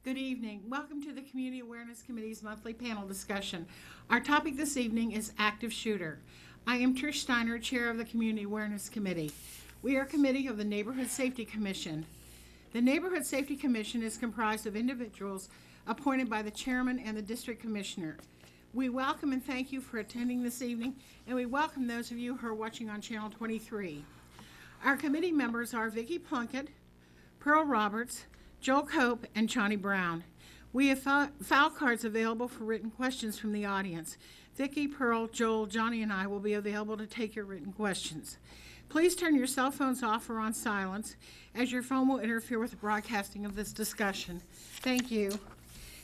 Good evening. Welcome to the Community Awareness Committee's monthly panel discussion. Our topic this evening is active shooter. I am Trish Steiner, Chair of the Community Awareness Committee. We are a committee of the Neighborhood Safety Commission. The Neighborhood Safety Commission is comprised of individuals appointed by the chairman and the district commissioner. We welcome and thank you for attending this evening, and we welcome those of you who are watching on Channel 23. Our committee members are Vicki Plunkett, Pearl Roberts, Joel Cope, and Chani Brown. We have file cards available for written questions from the audience. Vicki, Pearl, Joel, Johnny, and I will be available to take your written questions. Please turn your cell phones off or on silence, as your phone will interfere with the broadcasting of this discussion. Thank you.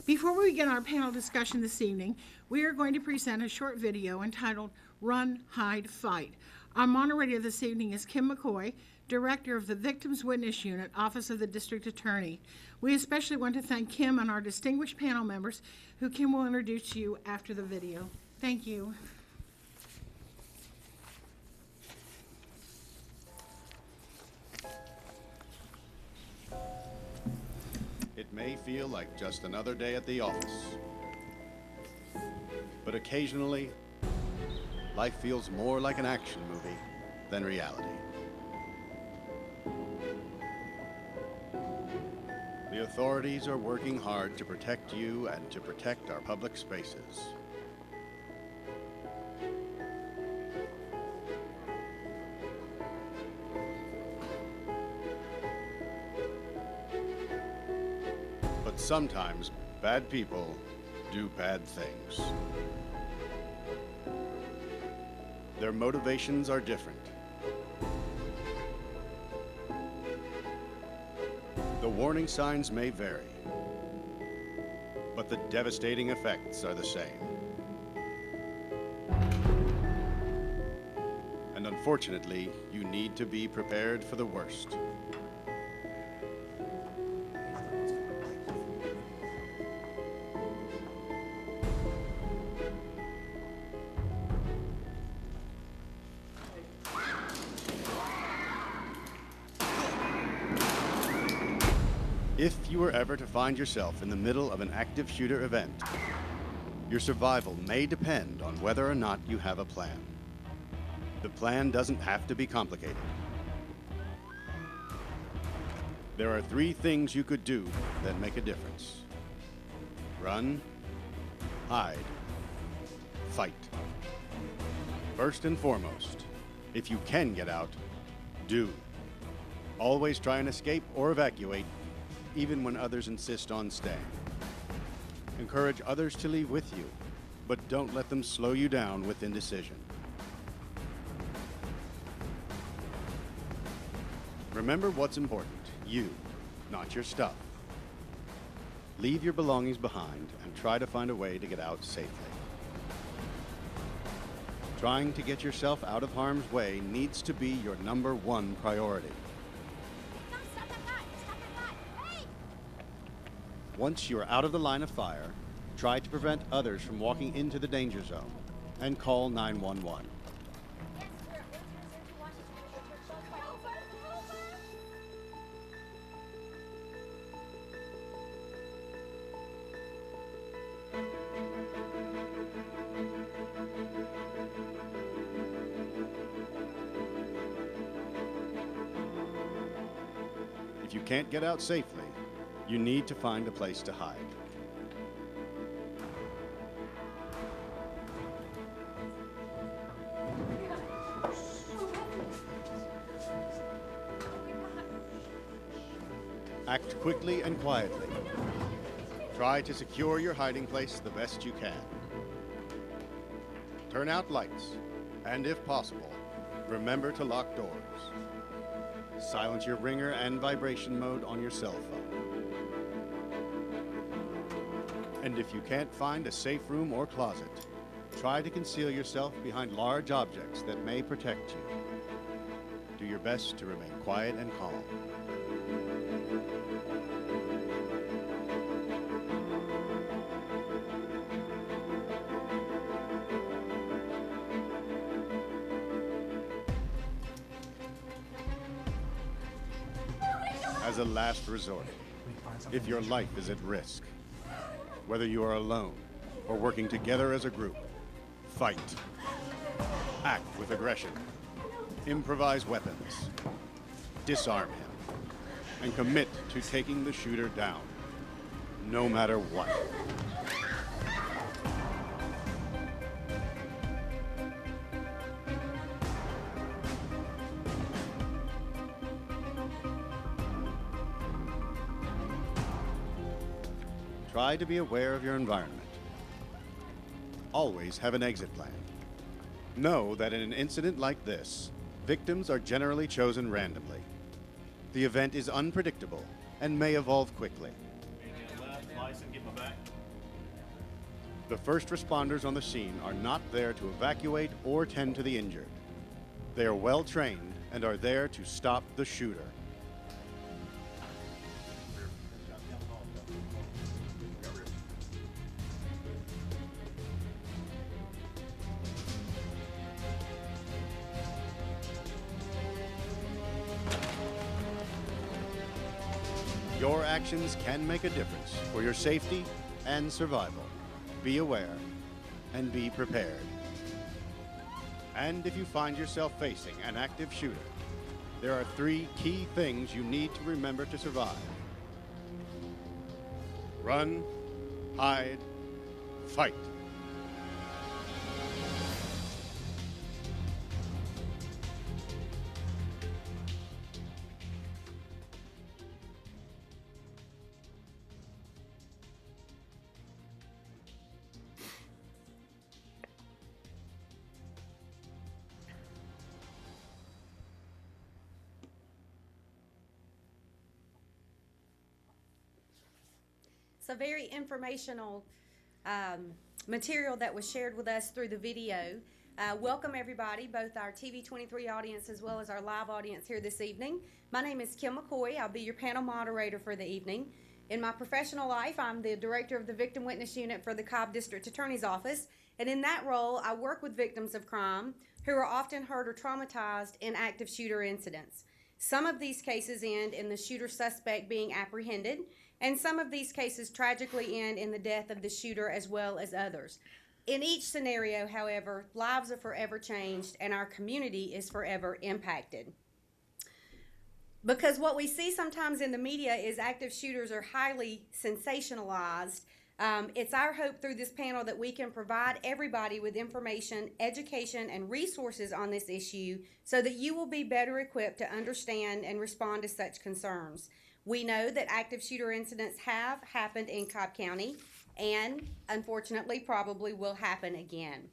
Before we begin our panel discussion this evening, we are going to present a short video entitled Run, Hide, Fight. Our moderator this evening is Kim McCoy, Director of the Victims Witness Unit, Office of the District Attorney. We especially want to thank Kim and our distinguished panel members, who Kim will introduce to you after the video. Thank you. It may feel like just another day at the office, but occasionally, life feels more like an action movie than reality. The authorities are working hard to protect you and to protect our public spaces. But sometimes bad people do bad things. Their motivations are different. The warning signs may vary, but the devastating effects are the same. And unfortunately, you need to be prepared for the worst. If you were ever to find yourself in the middle of an active shooter event, your survival may depend on whether or not you have a plan. The plan doesn't have to be complicated. There are 3 things you could do that make a difference. Run, hide, fight. First and foremost, if you can get out, do. Always try and escape or evacuate, even when others insist on staying. Encourage others to leave with you, but don't let them slow you down with indecision. Remember what's important, you, not your stuff. Leave your belongings behind and try to find a way to get out safely. Trying to get yourself out of harm's way needs to be your #1 priority. Once you are out of the line of fire, try to prevent others from walking into the danger zone and call 911. If you can't get out safely, you need to find a place to hide. Act quickly and quietly. Try to secure your hiding place the best you can. Turn out lights, and if possible, remember to lock doors. Silence your ringer and vibration mode on your cell phone. And if you can't find a safe room or closet, try to conceal yourself behind large objects that may protect you. Do your best to remain quiet and calm. As a last resort, if your life is at risk. Whether you are alone or working together as a group, fight. Act with aggression. Improvise weapons. Disarm him. And commit to taking the shooter down, no matter what. Try to be aware of your environment. Always have an exit plan. Know that in an incident like this, victims are generally chosen randomly. The event is unpredictable and may evolve quickly. The first responders on the scene are not there to evacuate or tend to the injured. They are well trained and are there to stop the shooter. Your actions can make a difference for your safety and survival. Be aware and be prepared. And if you find yourself facing an active shooter, there are 3 key things you need to remember to survive. Run, hide, fight. It's a very informational material that was shared with us through the video. Welcome everybody, both our TV 23 audience as well as our live audience here this evening. My name is Kim McCoy. I'll be your panel moderator for the evening. In my professional life, I'm the director of the Victim Witness Unit for the Cobb District Attorney's Office, and in that role, I work with victims of crime who are often hurt or traumatized in active shooter incidents. Some of these cases end in the shooter suspect being apprehended, and some of these cases tragically end in the death of the shooter as well as others. In each scenario, however, lives are forever changed and our community is forever impacted. Because what we see sometimes in the media is active shooters are highly sensationalized. It's our hope through this panel that we can provide everybody with information, education, and resources on this issue so that you will be better equipped to understand and respond to such concerns. We know that active shooter incidents have happened in Cobb County and unfortunately probably will happen again.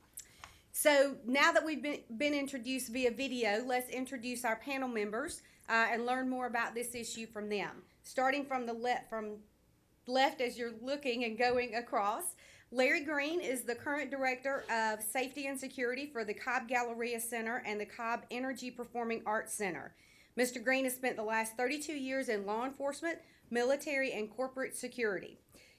So now that we've been introduced via video, let's introduce our panel members and learn more about this issue from them. Starting from left as you're looking and going across, Larry Green is the current Director of Safety and Security for the Cobb Galleria Center and the Cobb Energy Performing Arts Center. Mr. Green has spent the last 32 years in law enforcement, military, and corporate security.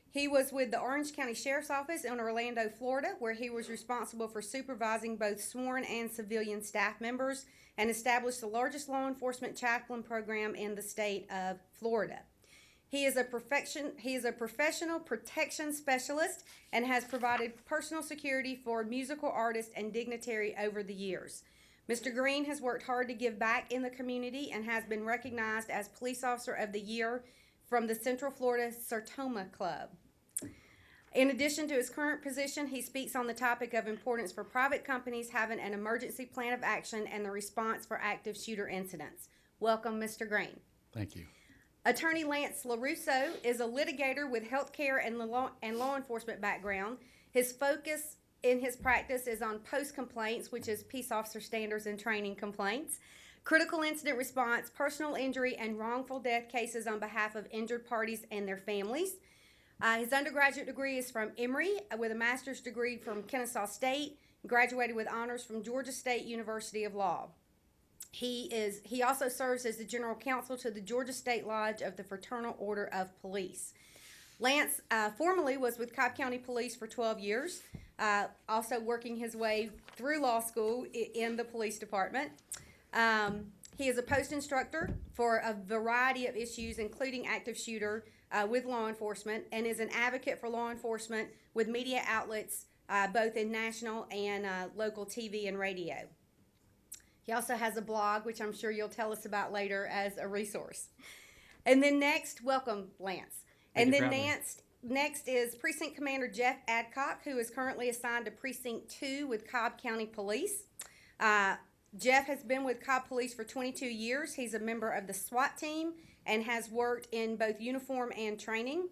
He was with the Orange County Sheriff's Office in Orlando, Florida, where he was responsible for supervising both sworn and civilian staff members and established the largest law enforcement chaplain program in the state of Florida. He is a professional protection specialist and has provided personal security for musical artists and dignitary over the years. Mr. Green has worked hard to give back in the community and has been recognized as Police Officer of the Year from the Central Florida Sertoma Club. In addition to his current position, he speaks on the topic of importance for private companies having an emergency plan of action and the response for active shooter incidents. Welcome, Mr. Green. Thank you. Attorney Lance LaRusso is a litigator with healthcare and law enforcement background. His focus in his practice is on post-complaints, which is peace officer standards and training complaints, critical incident response, personal injury, and wrongful death cases on behalf of injured parties and their families. His undergraduate degree is from Emory with a master's degree from Kennesaw State, graduated with honors from Georgia State University of Law. He also serves as the general counsel to the Georgia State Lodge of the Fraternal Order of Police. Lance formerly was with Cobb County Police for 12 years, also working his way through law school in the police department. He is a post instructor for a variety of issues, including active shooter with law enforcement, and is an advocate for law enforcement with media outlets both in national and local TV and radio. He also has a blog, which I'm sure you'll tell us about later as a resource. And then next, welcome, Lance. Thank And you then for having me. next is Precinct Commander Jeff Adcock, who is currently assigned to Precinct 2 with Cobb County Police. Jeff has been with Cobb Police for 22 years. He's a member of the SWAT team and has worked in both uniform and training.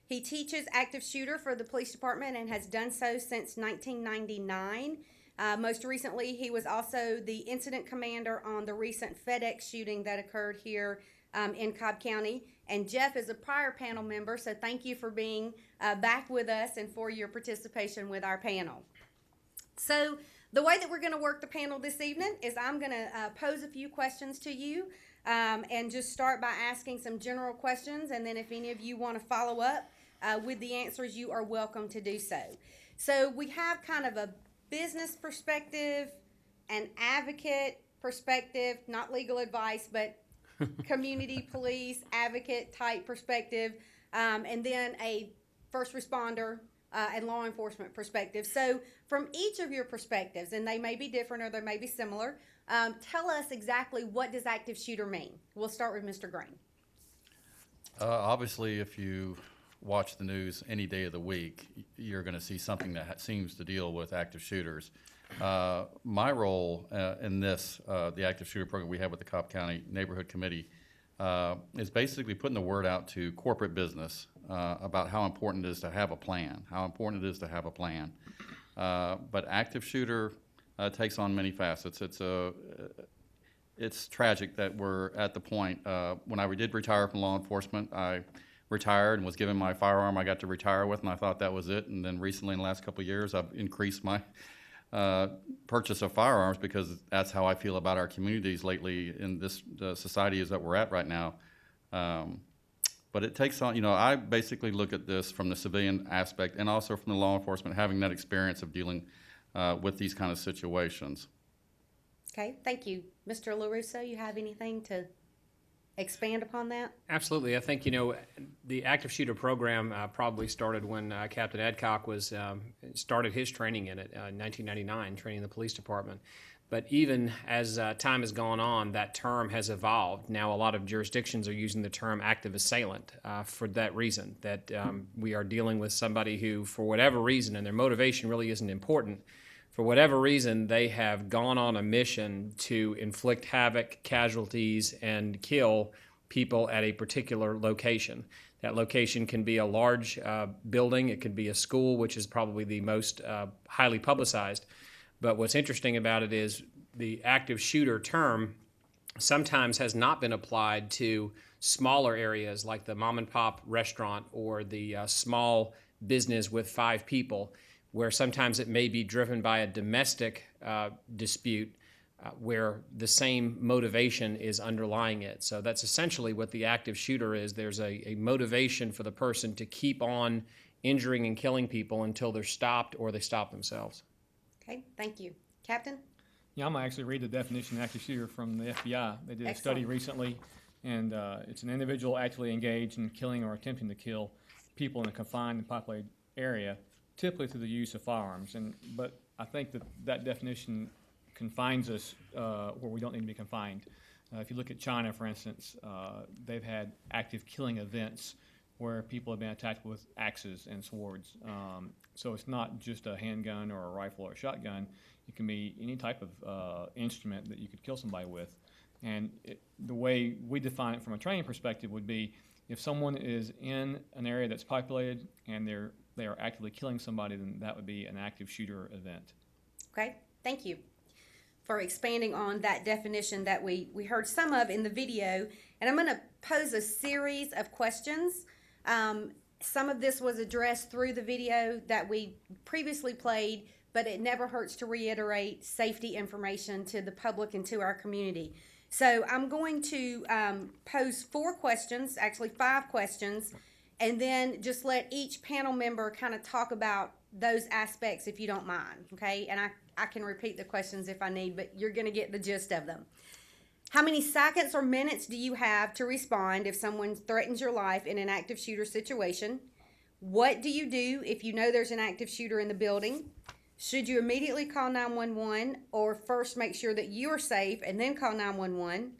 He teaches active shooter for the police department and has done so since 1999. Most recently, he was also the incident commander on the recent FedEx shooting that occurred here in Cobb County. And Jeff is a prior panel member, so thank you for being back with us and for your participation with our panel. So the way that we're going to work the panel this evening is I'm going to pose a few questions to you and just start by asking some general questions, and then if any of you want to follow up with the answers, you are welcome to do so. So we have kind of a business perspective, an advocate perspective, not legal advice, but community police advocate type perspective, and then a first responder and law enforcement perspective. So from each of your perspectives, and they may be different or they may be similar, tell us exactly what does active shooter mean. We'll start with Mr. Green. Obviously, if you watch the news any day of the week, you're going to see something that seems to deal with active shooters. My role in this, the active shooter program we have with the Cobb County Neighborhood Committee, is basically putting the word out to corporate business about how important it is to have a plan, But active shooter takes on many facets. It's tragic that we're at the point, when I did retire from law enforcement, I retired and was given my firearm I got to retire with, and I thought that was it. And then recently, in the last couple of years, I've increased my purchase of firearms because that's how I feel about our communities lately in this society that we're at right now. But it takes on, I basically look at this from the civilian aspect and also from the law enforcement, having that experience of dealing with these kind of situations. Okay, thank you. Mr. LaRusso, you have anything to expand upon that? Absolutely. I think, the active shooter program probably started when Captain Adcock started his training in it in 1999, training the police department. But even as time has gone on, that term has evolved. Now a lot of jurisdictions are using the term active assailant for that reason, that we are dealing with somebody who, for whatever reason, and their motivation really isn't important, for whatever reason, they have gone on a mission to inflict havoc, casualties, and kill people at a particular location. That location can be a large building. It could be a school, which is probably the most highly publicized. But what's interesting about it is the active shooter term sometimes has not been applied to smaller areas like the mom and pop restaurant or the small business with 5 people, where sometimes it may be driven by a domestic dispute where the same motivation is underlying it. So that's essentially what the active shooter is. There's a motivation for the person to keep on injuring and killing people until they're stopped or they stop themselves. Okay, thank you. Captain? Yeah, I'm going to actually read the definition of active shooter from the FBI. They did a Excellent. study recently, and it's an individual actively engaged in killing or attempting to kill people in a confined and populated area, typically through the use of firearms. But I think that definition confines us where we don't need to be confined. If you look at China, for instance, they've had active killing events where people have been attacked with axes and swords. So it's not just a handgun or a rifle or a shotgun. It can be any type of instrument that you could kill somebody with. And the way we define it from a training perspective would be if someone is in an area that's populated and they are actively killing somebody, then that would be an active shooter event. Okay, thank you for expanding on that definition that we heard some of in the video. And I'm going to pose a series of questions. Some of this was addressed through the video that we previously played, but it never hurts to reiterate safety information to the public and to our community. So I'm going to pose 4 questions, actually 5 questions, and then just let each panel member kind of talk about those aspects if you don't mind, okay? And I can repeat the questions if I need, but you're going to get the gist of them. How many seconds or minutes do you have to respond if someone threatens your life in an active shooter situation? What do you do if you know there's an active shooter in the building? Should you immediately call 911 or first make sure that you are safe and then call 911?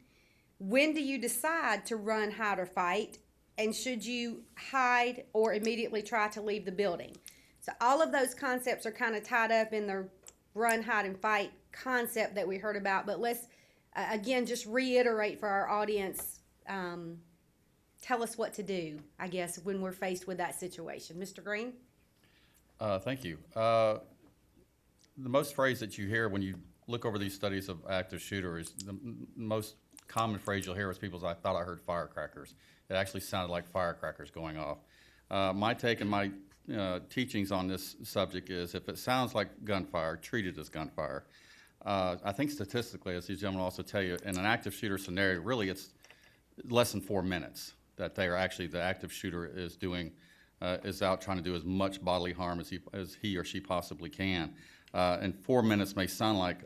When do you decide to run, hide, or fight? And should you hide or immediately try to leave the building? So all of those concepts are kind of tied up in the run, hide, and fight concept that we heard about. But let's, again, just reiterate for our audience, tell us what to do, I guess, when we're faced with that situation. Mr. Green? Thank you. The most phrase that you hear when you look over these studies of active shooters, the most common phrase you'll hear is people's, I thought I heard firecrackers. It actually sounded like firecrackers going off. My take and my teachings on this subject is if it sounds like gunfire, treat it as gunfire. I think statistically, as these gentlemen also tell you, in an active shooter scenario, really it's less than 4 minutes that they are actually, the active shooter is doing, is out trying to do as much bodily harm as he or she possibly can. And 4 minutes may sound like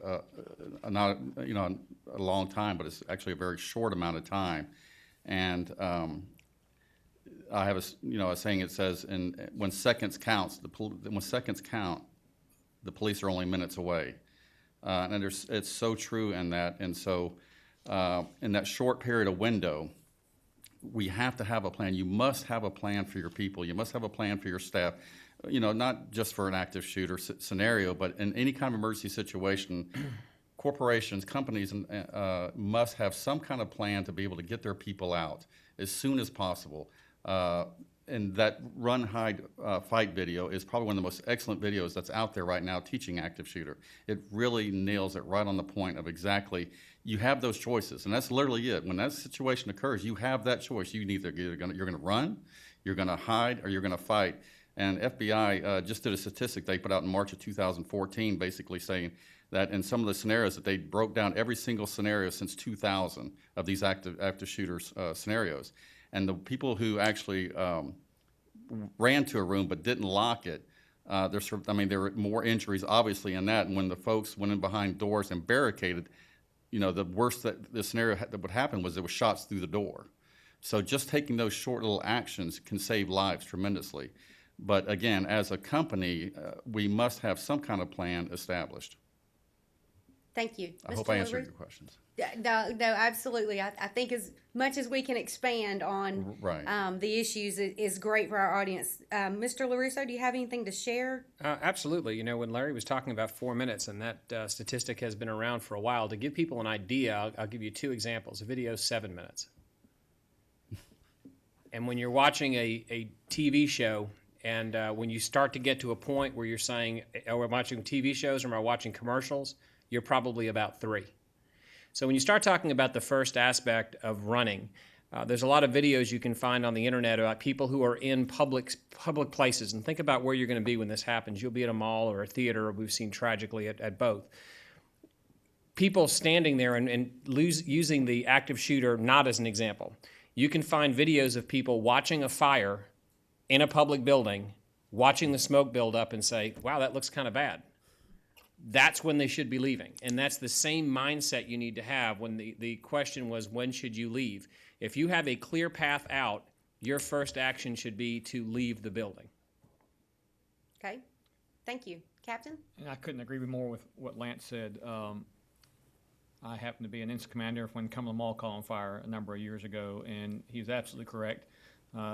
not a long time, but it's actually a very short amount of time. And I have a saying. It says, when seconds counts, when seconds count, the police are only minutes away. And it's so true in that. And so in that short period of window, we have to have a plan. You must have a plan for your people. You must have a plan for your staff. Not just for an active shooter scenario, but in any kind of emergency situation, corporations, companies must have some kind of plan to be able to get their people out as soon as possible. And that run, hide, fight video is probably one of the most excellent videos that's out there right now teaching active shooter. It really nails it right on the point of exactly, you have those choices, and that's literally it. When that situation occurs, you have that choice. You're going to run, you're going to hide, or you're going to fight. And FBI just did a statistic they put out in March of 2014 basically saying that in some of the scenarios that they broke down every single scenario since 2000 of these active shooters scenarios. And the people who actually ran to a room but didn't lock it, there were more injuries obviously in that. And when the folks went in behind doors and barricaded, the worst that the scenario that would happen was there were shots through the door. So just taking those short little actions can save lives tremendously. But again, as a company, we must have some kind of plan established. Thank you. I hope I answered your questions. No, absolutely. I think as much as we can expand on Right. the issues is great for our audience. Mr. LaRusso, do you have anything to share? Absolutely. When Larry was talking about 4 minutes, and that statistic has been around for a while, to give people an idea, I'll give you two examples. A video is 7 minutes. And when you're watching a TV show, and when you start to get to a point where you're saying, are we watching TV shows or am I watching commercials? You're probably about 3. So when you start talking about the first aspect of running, there's a lot of videos you can find on the internet about people who are in public places. And think about where you're going to be when this happens. You'll be at a mall or a theater, or we've seen tragically at both. People standing there and using the active shooter not as an example. You can find videos of people watching a fire in a public building, watching the smoke build up and say, wow, that looks kind of bad. That's when they should be leaving. And that's the same mindset you need to have when the question was, when should you leave? If you have a clear path out, your first action should be to leave the building. Okay. Thank you. Captain? And I couldn't agree more with what Lance said. I happened to be an incident commander when Cumberland Mall caught on fire a number of years ago, and he was absolutely correct.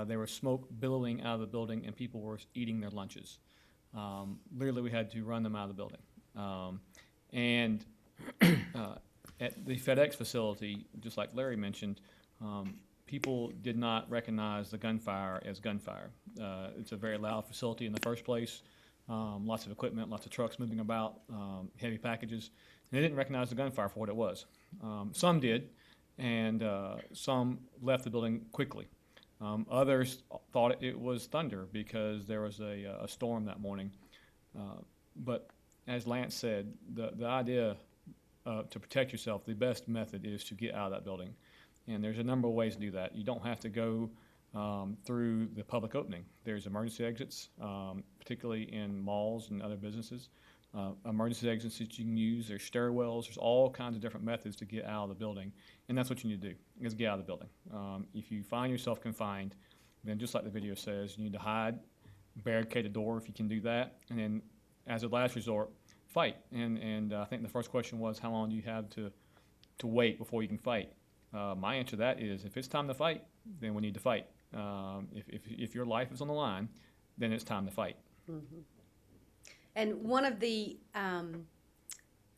There was smoke billowing out of the building, and people were eating their lunches. Literally, we had to run them out of the building. And at the FedEx facility, just like Larry mentioned, people did not recognize the gunfire as gunfire. It's a very loud facility in the first place. Lots of equipment, lots of trucks moving about, heavy packages. And they didn't recognize the gunfire for what it was. Some did, and some left the building quickly. Others thought it was thunder because there was a storm that morning. But as Lance said, the idea to protect yourself, the best method is to get out of that building. And there's a number of ways to do that. You don't have to go through the public opening. There's emergency exits, particularly in malls and other businesses. emergency exits that you can use. There's stairwells. There's all kinds of different methods to get out of the building, and that's what you need to do, is get out of the building. If you find yourself confined, then just like the video says, you need to hide, barricade the door if you can do that, and then as a last resort, fight. And I think the first question was, how long do you have to wait before you can fight? My answer to that is, if it's time to fight, then we need to fight. If your life is on the line, then it's time to fight. And one of the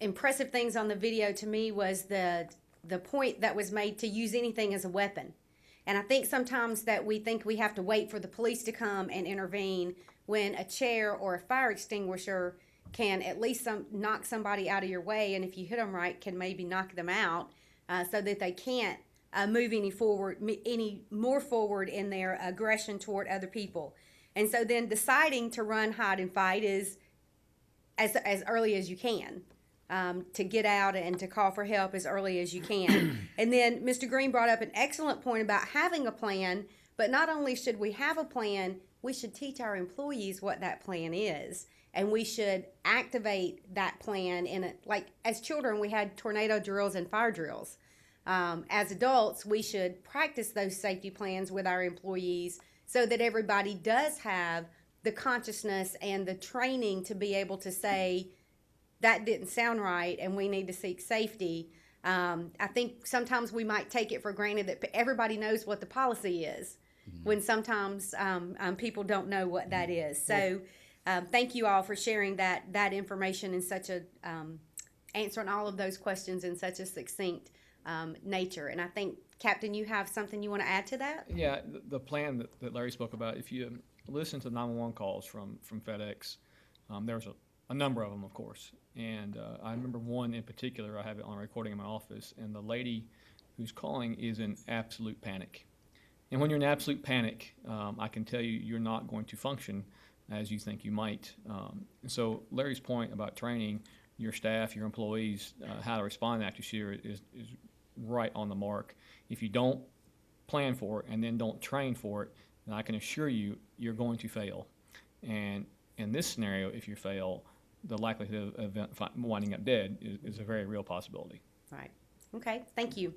impressive things on the video to me was the point that was made to use anything as a weapon. And I think sometimes that we think we have to wait for the police to come and intervene when a chair or a fire extinguisher can at least knock somebody out of your way, and if you hit them right, can maybe knock them out so that they can't move any more forward in their aggression toward other people. And so then deciding to run, hide, and fight is as early as you can. To get out and to call for help as early as you can. And then Mr. Green brought up an excellent point about having a plan, but not only should we have a plan, we should teach our employees what that plan is. And we should activate that plan like as children, we had tornado drills and fire drills. As adults, we should practice those safety plans with our employees so that everybody does have the consciousness and the training to be able to say, that didn't sound right and we need to seek safety. I think sometimes we might take it for granted that everybody knows what the policy is, when sometimes people don't know what that is. So thank you all for sharing that information in such a, answering all of those questions in such a succinct nature. And I think, Captain, you have something you want to add to that? Yeah, the plan that Larry spoke about, if you listen to 911 calls from FedEx, there was a number of them, of course. And I remember one in particular, I have it on recording in my office, and the lady who's calling is in absolute panic. And when you're in absolute panic, I can tell you, you're not going to function as you think you might. And so Larry's point about training your staff, your employees, how to respond to active shooter is right on the mark. If you don't plan for it and then don't train for it, then I can assure you, you're going to fail. And in this scenario, if you fail, the likelihood of winding up dead is a very real possibility. Right. Okay, thank you.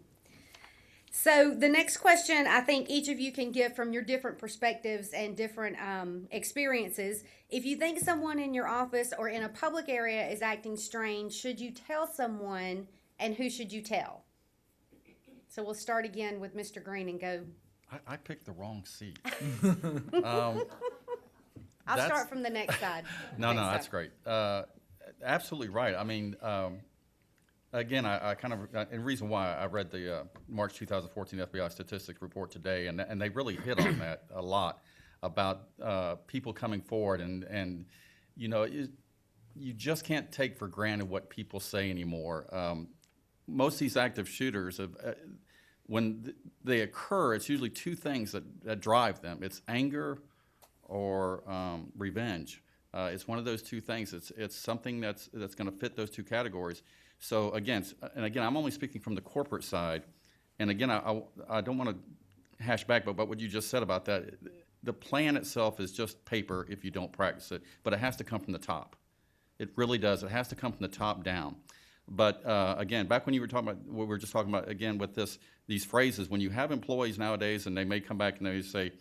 So the next question I think each of you can give from your different perspectives and different experiences. If you think someone in your office or in a public area is acting strange, should you tell someone, and who should you tell? So we'll start again with Mr. Green and go. I picked the wrong seat. I'll start from the next side. No, that's great. Absolutely right. I mean, again, I kind of, and the reason why I read the March 2014 FBI statistics report today, and they really hit on that a lot about people coming forward, and you know, you just can't take for granted what people say anymore. Most of these active shooters, when they occur, it's usually two things that drive them. It's anger or revenge. It's one of those two things. It's something that's going to fit those two categories. So again, I'm only speaking from the corporate side. And again, I don't want to hash back, but what you just said about that, the plan itself is just paper if you don't practice it, but it has to come from the top. It really does. It has to come from the top down. But again, back when you were talking about what we were just talking about, again, with these phrases, when you have employees nowadays and they may come back and they say,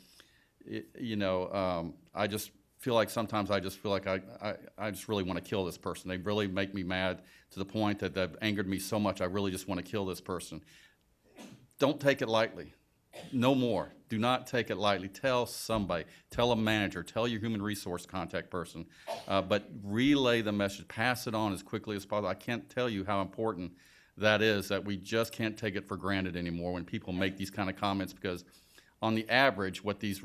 I just feel like sometimes I just feel like I just really want to kill this person. They really make me mad to the point that they've angered me so much I really just want to kill this person. Don't take it lightly. No more. Do not take it lightly. Tell somebody. Tell a manager. Tell your human resource contact person. But relay the message. Pass it on as quickly as possible. I can't tell you how important that is, that we just can't take it for granted anymore when people make these kind of comments, because on the average, what these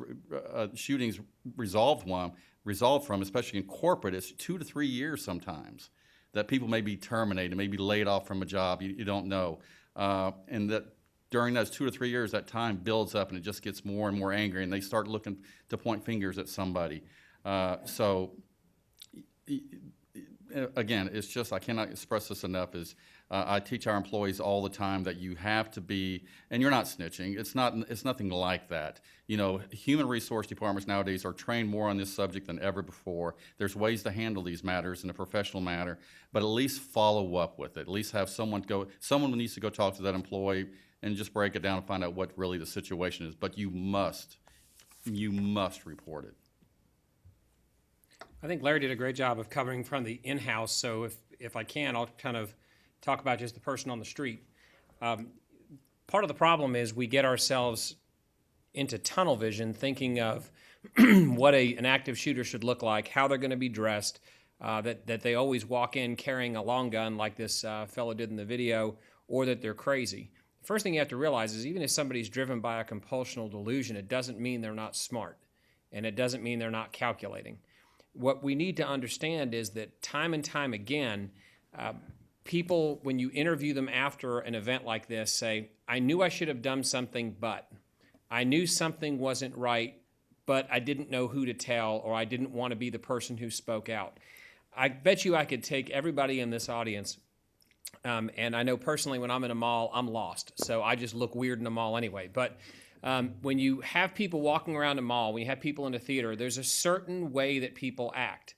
shootings resolve from, especially in corporate, is 2 to 3 years sometimes that people may be terminated, may be laid off from a job. You don't know. And that during those 2 to 3 years, that time builds up and it just gets more and more angry, and they start looking to point fingers at somebody. So again, it's just, I cannot express this enough, is I teach our employees all the time that you have to be, and you're not snitching. It's nothing like that. You know, human resource departments nowadays are trained more on this subject than ever before. There's ways to handle these matters in a professional manner, but at least follow up with it. At least have someone needs to go talk to that employee and just break it down and find out what really the situation is. But you must report it. I think Larry did a great job of covering from the in-house, so if I can, I'll kind of talk about just the person on the street. Part of the problem is we get ourselves into tunnel vision, thinking of what an active shooter should look like, how they're going to be dressed, that they always walk in carrying a long gun like this fellow did in the video, or that they're crazy. The first thing you have to realize is even if somebody's driven by a compulsional delusion, it doesn't mean they're not smart, and it doesn't mean they're not calculating. What we need to understand is that time and time again, people, when you interview them after an event like this, say, I knew I should have done something, but I knew something wasn't right, but I didn't know who to tell, or I didn't want to be the person who spoke out. I bet you I could take everybody in this audience, and I know personally when I'm in a mall, I'm lost, so I just look weird in a mall anyway. But when you have people walking around a mall, when you have people in a theater, there's a certain way that people act.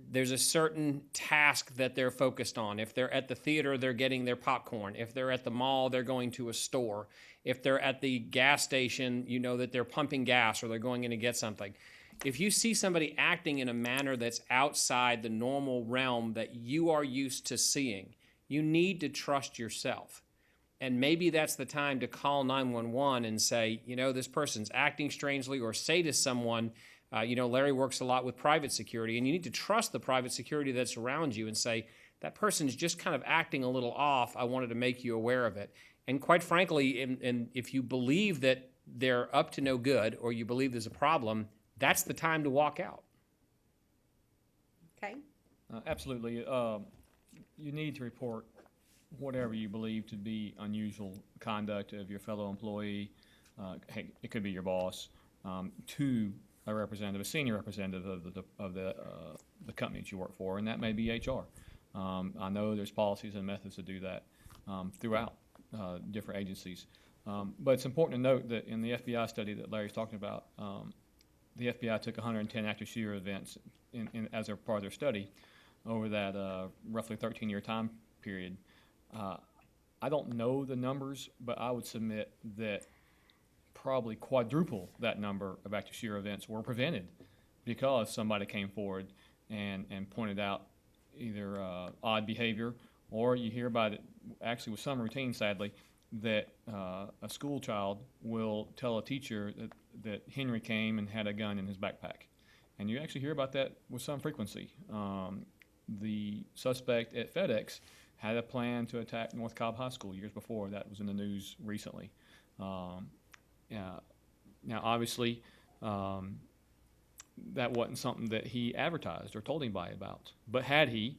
There's a certain task that they're focused on. If they're at the theater, they're getting their popcorn. If they're at the mall, they're going to a store. If they're at the gas station, you know that they're pumping gas or they're going in to get something. If you see somebody acting in a manner that's outside the normal realm that you are used to seeing, you need to trust yourself. And maybe that's the time to call 911 and say, you know, this person's acting strangely, or say to someone, you know, Larry works a lot with private security, and you need to trust the private security that's around you and say, that person's just kind of acting a little off. I wanted to make you aware of it. And quite frankly, and if you believe that they're up to no good, or you believe there's a problem, that's the time to walk out. Okay? Absolutely. You need to report whatever you believe to be unusual conduct of your fellow employee, it could be your boss, to a representative, a senior representative of the company that you work for, and that may be HR. I know there's policies and methods to do that throughout different agencies. But it's important to note that in the FBI study that Larry's talking about, the FBI took 110 active shooter events as a part of their study over that roughly 13-year time period. I don't know the numbers, but I would submit that probably quadruple that number of active shooter events were prevented because somebody came forward and pointed out either odd behavior, or you hear about it actually with some routine, sadly, that a school child will tell a teacher that Henry came and had a gun in his backpack. And you actually hear about that with some frequency. The suspect at FedEx had a plan to attack North Cobb High School years before. That was in the news recently. Now, obviously, that wasn't something that he advertised or told anybody about. But had he,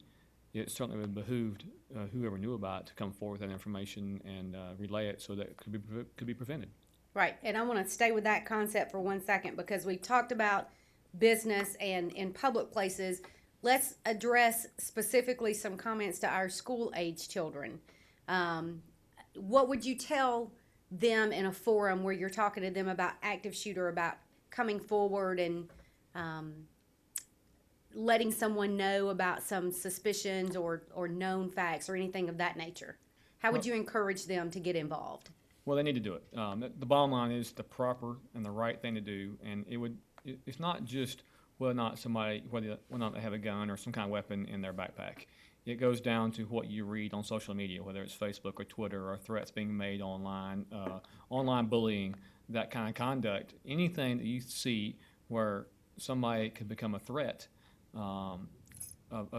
it certainly would have behooved whoever knew about it to come forward with that information and relay it so that it could be prevented. Right, and I want to stay with that concept for 1 second because we've talked about business and in public places. Let's address specifically some comments to our school-age children. What would you tell them in a forum where you're talking to them about active shooter, about coming forward and letting someone know about some suspicions or known facts or anything of that nature? How would you encourage them to get involved? Well, they need to do it. The bottom line is the proper and the right thing to do, and it's not just whether or not they have a gun or some kind of weapon in their backpack. It goes down to what you read on social media, whether it's Facebook or Twitter, or threats being made online, online bullying, that kind of conduct. Anything that you see where somebody could become a threat of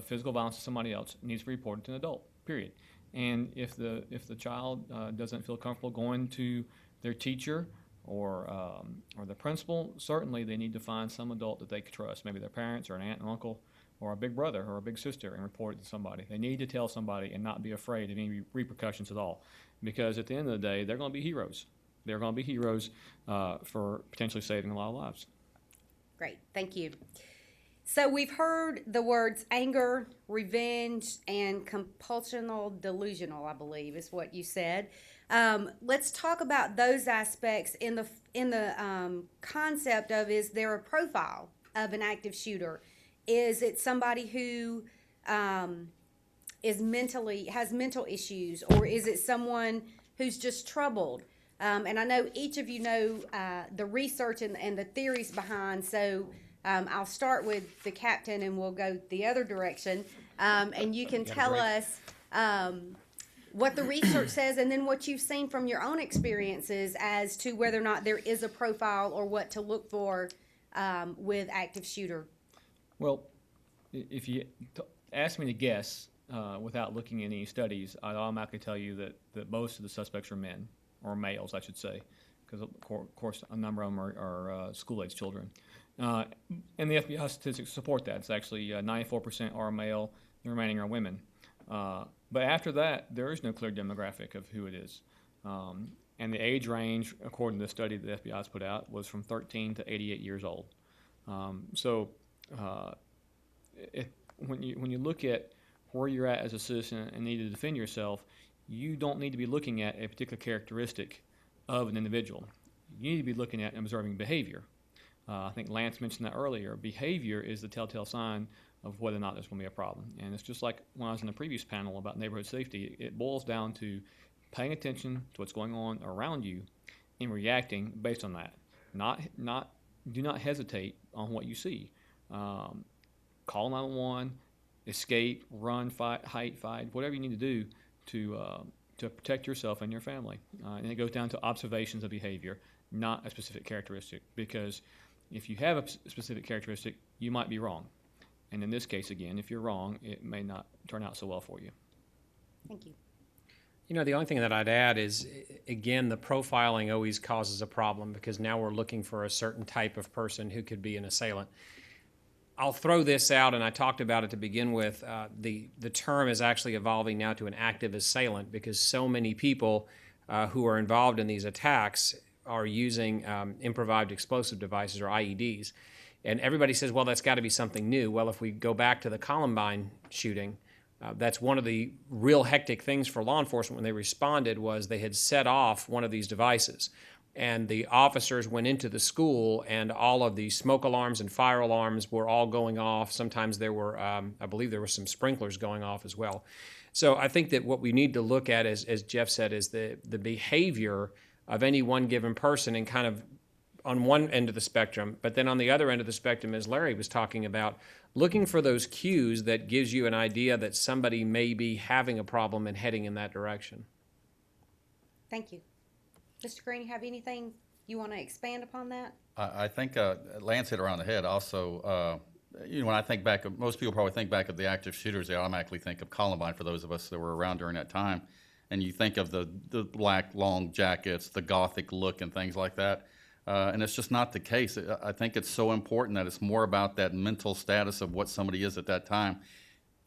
physical violence to somebody else needs to be reported to an adult, period. And if the child doesn't feel comfortable going to their teacher or the principal, certainly they need to find some adult that they can trust, maybe their parents or an aunt and uncle or a big brother or a big sister, and report it to somebody. They need to tell somebody and not be afraid of any repercussions at all, because at the end of the day, they're going to be heroes. They're going to be heroes for potentially saving a lot of lives. Great, thank you. So we've heard the words anger, revenge, and compulsional delusional, I believe is what you said. Let's talk about those aspects in the concept of, is there a profile of an active shooter? Is it somebody who has mental issues, or is it someone who's just troubled? And I know each of you know the research and the theories behind, so I'll start with the captain and we'll go the other direction. And you can tell us what the research says, and then what you've seen from your own experiences as to whether or not there is a profile or what to look for with active shooter. Well, if you ask me to guess without looking at any studies, I'd automatically tell you that most of the suspects are men, or males, I should say, because of course a number of them are school-age children. And the FBI statistics support that. It's actually 94% are male, the remaining are women. But after that, there is no clear demographic of who it is. And the age range, according to the study that the FBI has put out, was from 13 to 88 years old. When you look at where you're at as a citizen and need to defend yourself, you don't need to be looking at a particular characteristic of an individual. You need to be looking at and observing behavior. I think Lance mentioned that earlier. Behavior is the telltale sign of whether or not there's going to be a problem. And it's just like when I was in the previous panel about neighborhood safety, it boils down to paying attention to what's going on around you and reacting based on that. Do not hesitate on what you see. Call 911, escape, run, fight, hide, whatever you need to do to protect yourself and your family. And it goes down to observations of behavior, not a specific characteristic, because if you have a specific characteristic, you might be wrong. And in this case, again, if you're wrong, it may not turn out so well for you. Thank you. You know, the only thing that I'd add is, again, the profiling always causes a problem, because now we're looking for a certain type of person who could be an assailant. I'll throw this out, and I talked about it to begin with. The term is actually evolving now to an active assailant, because so many people who are involved in these attacks are using improvised explosive devices, or IEDs. And everybody says, well, that's got to be something new. Well, if we go back to the Columbine shooting, that's one of the real hectic things for law enforcement when they responded, was they had set off one of these devices. And the officers went into the school, and all of the smoke alarms and fire alarms were all going off. Sometimes there were, I believe there were some sprinklers going off as well. So I think that what we need to look at, as Jeff said, is the behavior of any one given person, and kind of on one end of the spectrum, but then on the other end of the spectrum, as Larry was talking about, looking for those cues that gives you an idea that somebody may be having a problem and heading in that direction. Thank you. Mr. Green, you have anything you want to expand upon that? I think Lance hit around the head. Also, when I think back, most people probably think back of the active shooters, they automatically think of Columbine, for those of us that were around during that time. And you think of the black long jackets, the gothic look and things like that. And it's just not the case. I think it's so important that it's more about that mental status of what somebody is at that time.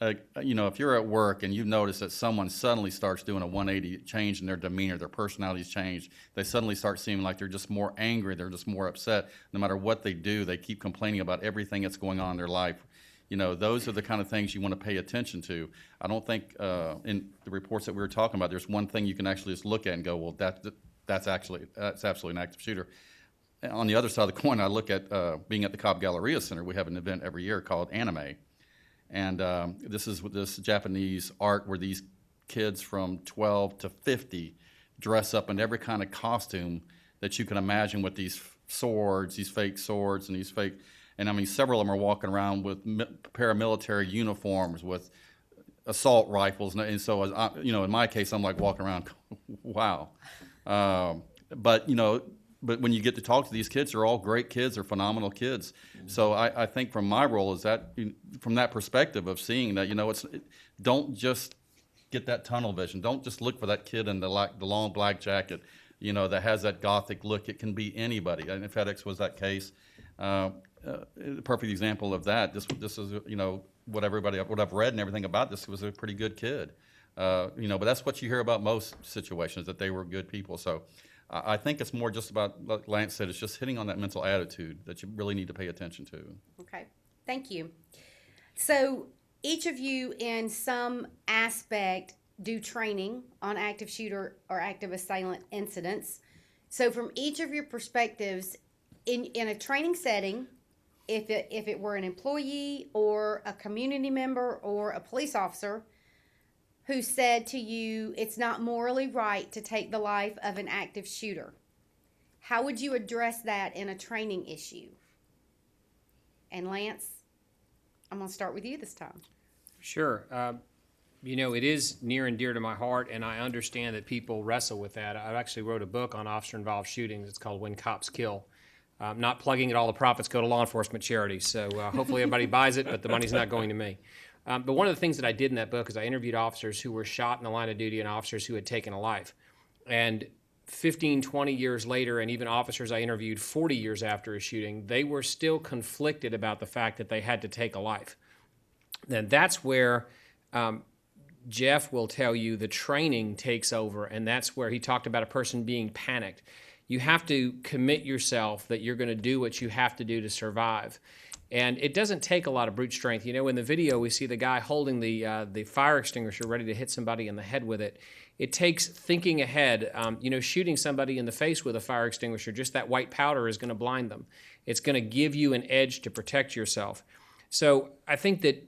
If you're at work and you notice that someone suddenly starts doing a 180 change in their demeanor, their personality's changed, they suddenly start seeming like they're just more angry, they're just more upset. No matter what they do, they keep complaining about everything that's going on in their life. Those are the kind of things you want to pay attention to. I don't think in the reports that we were talking about, there's one thing you can actually just look at and go, well, that's absolutely an active shooter. On the other side of the coin, I look at being at the Cobb Galleria Center. We have an event every year called Anime. And this is this Japanese art where these kids from 12 to 50 dress up in every kind of costume that you can imagine, with these swords, these fake swords, and several of them are walking around with paramilitary uniforms with assault rifles. And so, in my case, I'm like walking around, wow. But when you get to talk to these kids, they're all great kids. They're phenomenal kids. So I think from my role is that, from that perspective of seeing that, don't just get that tunnel vision. Don't just look for that kid in the long black jacket, that has that gothic look. It can be anybody. And FedEx was that case. A perfect example of that. This is, what I've read and everything about this, was a pretty good kid. But that's what you hear about most situations, that they were good people. So I think it's more just about, like Lance said, it's just hitting on that mental attitude that you really need to pay attention to. Okay. Thank you. So each of you in some aspect do training on active shooter or active assailant incidents. So from each of your perspectives, in a training setting, if it were an employee or a community member or a police officer who said to you, it's not morally right to take the life of an active shooter, how would you address that in a training issue? And Lance, I'm going to start with you this time. Sure. It is near and dear to my heart, and I understand that people wrestle with that. I actually wrote a book on officer-involved shootings. It's called When Cops Kill. I'm not plugging it. All the profits go to law enforcement charities, so hopefully everybody buys it, but the money's not going to me. But one of the things that I did in that book is I interviewed officers who were shot in the line of duty and officers who had taken a life. And 15, 20 years later, and even officers I interviewed 40 years after a shooting, they were still conflicted about the fact that they had to take a life. Then that's where Jeff will tell you the training takes over, and that's where he talked about a person being panicked. You have to commit yourself that you're going to do what you have to do to survive. And it doesn't take a lot of brute strength. In the video, we see the guy holding the fire extinguisher ready to hit somebody in the head with it. It takes thinking ahead. Shooting somebody in the face with a fire extinguisher, just that white powder is going to blind them. It's going to give you an edge to protect yourself. So I think that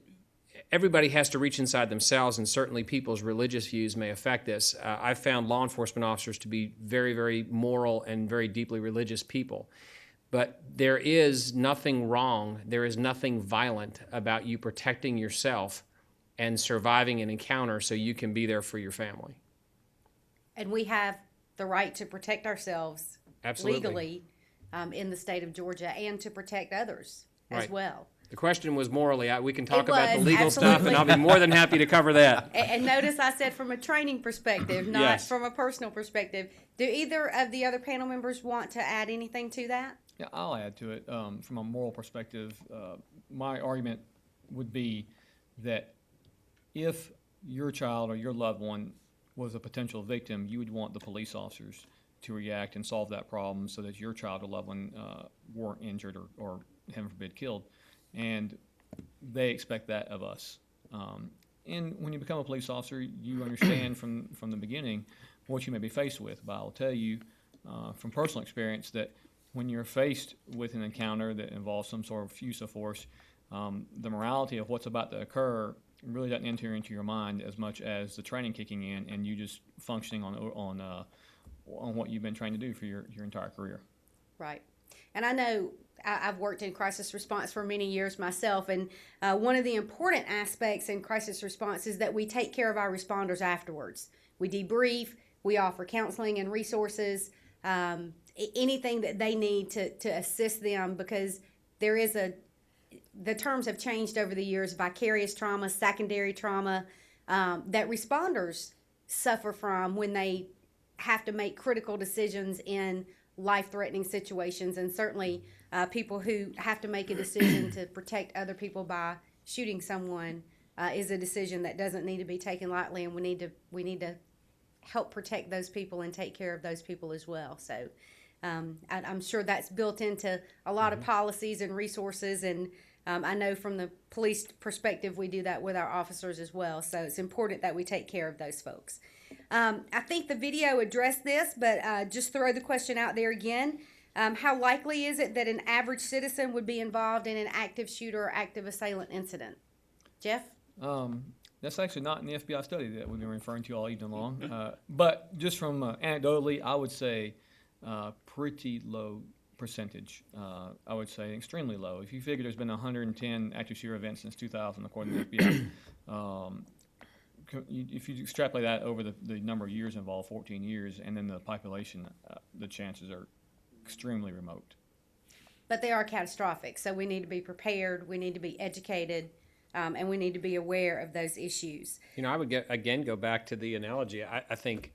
everybody has to reach inside themselves, and certainly people's religious views may affect this. I've found law enforcement officers to be very, very moral and very deeply religious people. But there is nothing wrong, there is nothing violent about you protecting yourself and surviving an encounter so you can be there for your family. And we have the right to protect ourselves Absolutely. legally in the state of Georgia and to protect others as Right. well. The question was morally. We can talk It about the was, legal stuff, and absolutely. I'll be more than happy to cover that. And notice I said from a training perspective, not Yes. from a personal perspective. Do either of the other panel members want to add anything to that? Yeah, I'll add to it. From a moral perspective, my argument would be that if your child or your loved one was a potential victim, you would want the police officers to react and solve that problem so that your child or loved one weren't injured or heaven forbid, killed. And they expect that of us. And when you become a police officer, you understand from the beginning what you may be faced with. But I'll tell you from personal experience that when you're faced with an encounter that involves some sort of use of force, the morality of what's about to occur really doesn't enter into your mind as much as the training kicking in and you just functioning on what you've been trained to do for your entire career. Right. And I know I've worked in crisis response for many years myself, and one of the important aspects in crisis response is that we take care of our responders afterwards. We debrief, we offer counseling and resources, anything that they need to assist them, because the terms have changed over the years, vicarious trauma, secondary trauma, that responders suffer from when they have to make critical decisions in life-threatening situations, and certainly people who have to make a decision to protect other people by shooting someone is a decision that doesn't need to be taken lightly, and we need to help protect those people and take care of those people as well. So I'm sure that's built into a lot of policies and resources, and I know from the police perspective we do that with our officers as well. So it's important that we take care of those folks. I think the video addressed this, but just throw the question out there again. How likely is it that an average citizen would be involved in an active shooter or active assailant incident? Jeff? That's actually not in the FBI study that we've been referring to all evening long. But just from anecdotally, I would say pretty low percentage. I would say extremely low. If you figure there's been 110 active shooter events since 2000, according to the FBI, if you extrapolate that over the number of years involved, 14 years, and then the population, the chances are extremely remote. But they are catastrophic, so we need to be prepared, we need to be educated, and we need to be aware of those issues. I would go back to the analogy. I think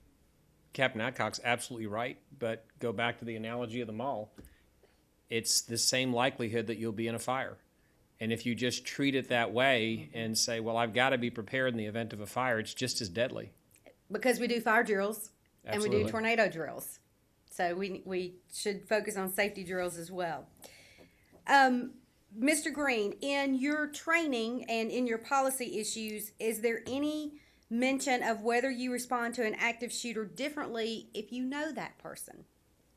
Captain Adcock's absolutely right, but go back to the analogy of the mall. It's the same likelihood that you'll be in a fire. And if you just treat it that way and say, well, I've got to be prepared in the event of a fire, it's just as deadly. Because we do fire drills and we do Absolutely. tornado drills. So we should focus on safety drills as well. Mr. Green, in your training and in your policy issues, is there any mention of whether you respond to an active shooter differently if you know that person,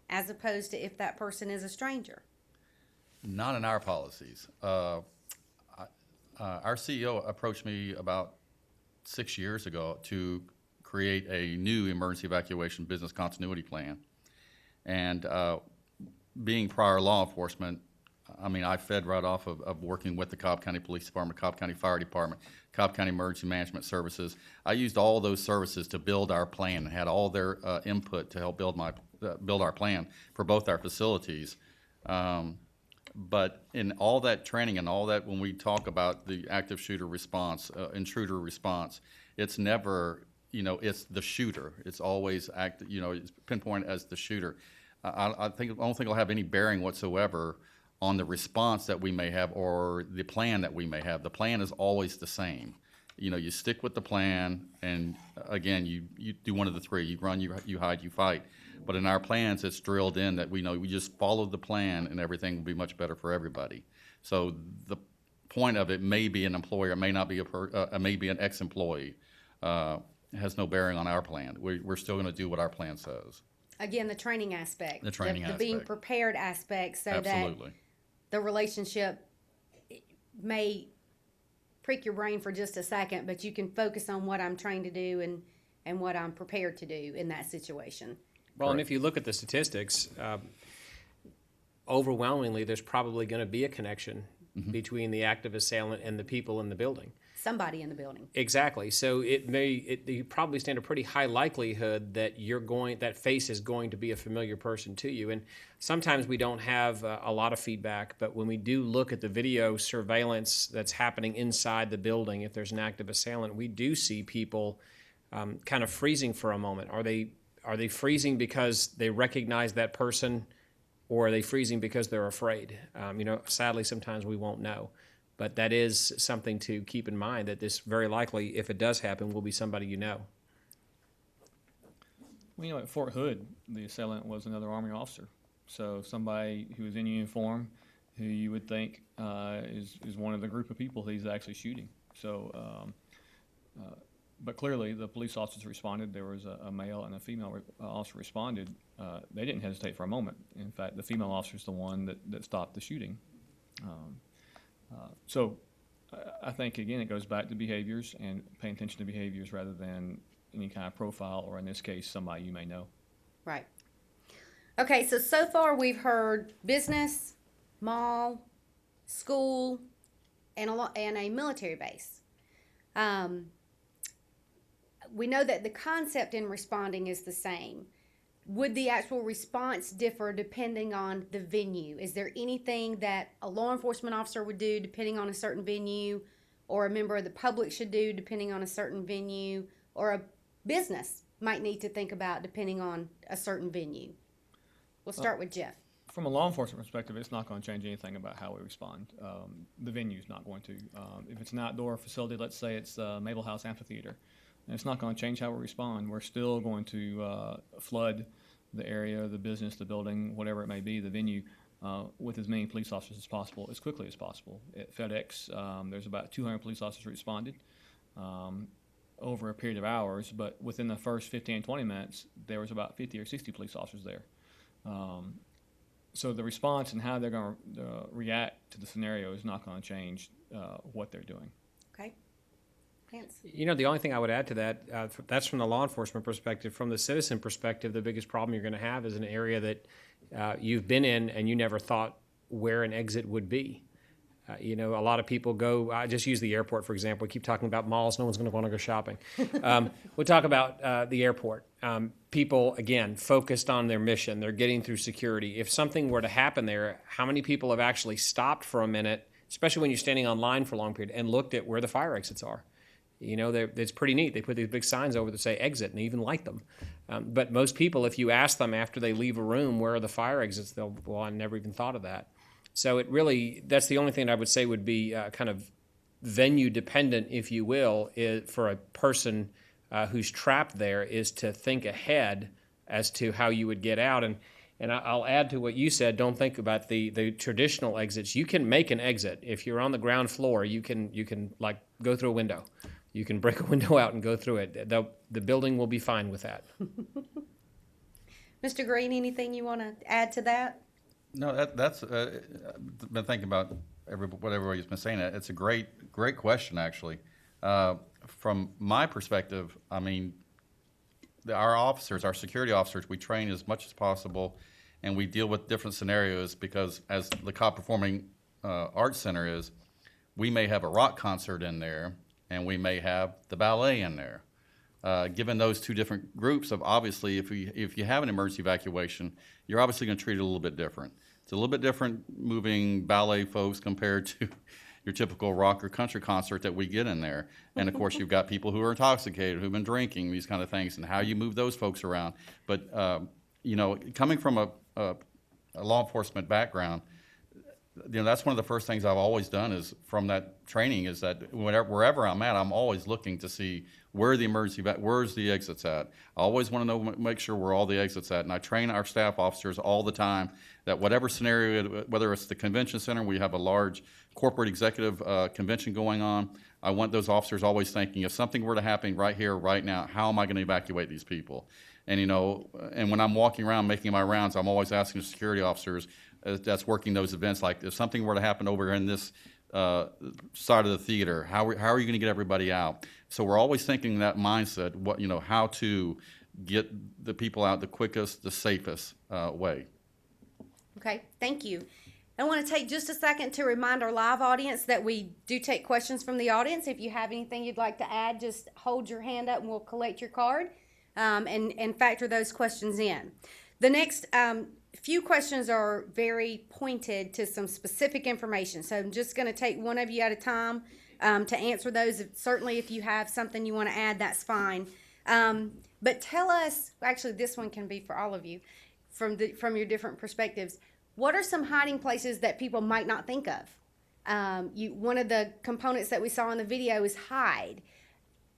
as opposed to if that person is a stranger? Not in our policies. Our CEO approached me about 6 years ago to create a new emergency evacuation business continuity plan. And being prior law enforcement, I mean, I fed right off of working with the Cobb County Police Department, Cobb County Fire Department, Cobb County Emergency Management Services. I used all those services to build our plan and had all their input to help build our plan for both our facilities. But in all that training and all that, when we talk about the active shooter response, intruder response, it's never, it's the shooter. It's always it's pinpointed as the shooter. I don't think it'll have any bearing whatsoever on the response that we may have or the plan that we may have. The plan is always the same. You stick with the plan, and again, you do one of the three. You run, you hide, you fight. But in our plans, it's drilled in that we know we just follow the plan and everything will be much better for everybody. So the point of it may be an employer, it may not be may be an ex-employee. It has no bearing on our plan. We're still going to do what our plan says. Again, the training aspect. The training the being aspect. prepared aspect, so Absolutely. that the relationship may prick your brain for just a second, but you can focus on what I'm trying to do and what I'm prepared to do in that situation. Well, and if you look at the statistics, overwhelmingly, there's probably going to be a connection between the active assailant and the people in the building. Somebody in the building. Exactly. So you probably stand a pretty high likelihood that that face is going to be a familiar person to you. And sometimes we don't have a lot of feedback, but when we do look at the video surveillance that's happening inside the building, if there's an active assailant, we do see people kind of freezing for a moment. Are they freezing because they recognize that person, or are they freezing because they're afraid? Sadly, sometimes we won't know. But that is something to keep in mind, that this very likely, if it does happen, will be somebody you know. Well, at Fort Hood, the assailant was another Army officer. So somebody who is in uniform, who you would think is one of the group of people he's actually shooting. So, but clearly the police officers responded. There was a male and a female officer responded. They didn't hesitate for a moment. In fact, the female officer is the one that stopped the shooting. So I think, again, it goes back to behaviors and paying attention to behaviors rather than any kind of profile, or in this case, somebody you may know. Right. Okay, so far we've heard business, mall, school, and a military base. We know that the concept in responding is the same. Would the actual response differ depending on the venue? Is there anything that a law enforcement officer would do depending on a certain venue, or a member of the public should do depending on a certain venue, or a business might need to think about depending on a certain venue? We'll start with Jeff. From a law enforcement perspective, it's not going to change anything about how we respond. The venue's not going to. If it's an outdoor facility, let's say it's Mabel House Amphitheater, and it's not going to change how we respond. We're still going to flood the area, the business, the building, whatever it may be, the venue, with as many police officers as possible, as quickly as possible. At FedEx, there's about 200 police officers who responded over a period of hours, but within the first 15, 20 minutes, there was about 50 or 60 police officers there. So the response and how they're going to react to the scenario is not going to change what they're doing. Okay. Lance? The only thing I would add to that, that's from the law enforcement perspective. From the citizen perspective, the biggest problem you're going to have is an area that you've been in and you never thought where an exit would be. A lot of people go, I just use the airport, for example. We keep talking about malls. No one's going to want to go shopping. We'll talk about the airport. People, again, focused on their mission. They're getting through security. If something were to happen there, how many people have actually stopped for a minute, especially when you're standing on line for a long period, and looked at where the fire exits are? It's pretty neat. They put these big signs over that say exit, and they even light them. But most people, if you ask them after they leave a room, where are the fire exits, they'll, well, I never even thought of that. So that's the only thing I would say would be kind of venue dependent, if you will, for a person who's trapped there, is to think ahead as to how you would get out. And And I'll add to what you said, don't think about the traditional exits. You can make an exit. If you're on the ground floor, you can like go through a window. You can break a window out and go through it. The building will be fine with that. Mr. Green, anything you want to add to that? No, that's been thinking about what everybody's been saying. It's a great question, actually. From my perspective, I mean, our officers, our security officers, we train as much as possible, and we deal with different scenarios because as the Cobb Performing Arts Center is, we may have a rock concert in there, and we may have the ballet in there. Given those two different groups of obviously, if you have an emergency evacuation, you're obviously going to treat it a little bit different. It's a little bit different moving ballet folks compared to your typical rock or country concert that we get in there. And of course, you've got people who are intoxicated, who've been drinking, these kind of things, and how you move those folks around. But you know, coming from a law enforcement background, you know, that's one of the first things I've always done is from that training is that wherever I'm at, I'm always looking to see where the where's the exits at. I always want to know, make sure where all the exits at. And I train our staff officers all the time that whatever scenario, whether it's the convention center, we have a large corporate executive convention going on, I want those officers always thinking, if something were to happen right here, right now, how am I going to evacuate these people? And, you know, and when I'm walking around making my rounds, I'm always asking the security officers that's working those events, like if something were to happen over in this side of the theater, how are you going to get everybody out? So we're always thinking that mindset, what, you know, how to get the people out the quickest, the safest way. Okay, thank you. I want to take just a second to remind our live audience that we do take questions from the audience. If you have anything you'd like to add, just hold your hand up and we'll collect your card and factor those questions in. The next few questions are very pointed to some specific information. So I'm just going to take one of you at a time to answer those. Certainly if you have something you want to add, that's fine. But tell us, actually this one can be for all of you from your different perspectives. What are some hiding places that people might not think of? One of the components that we saw in the video is hide.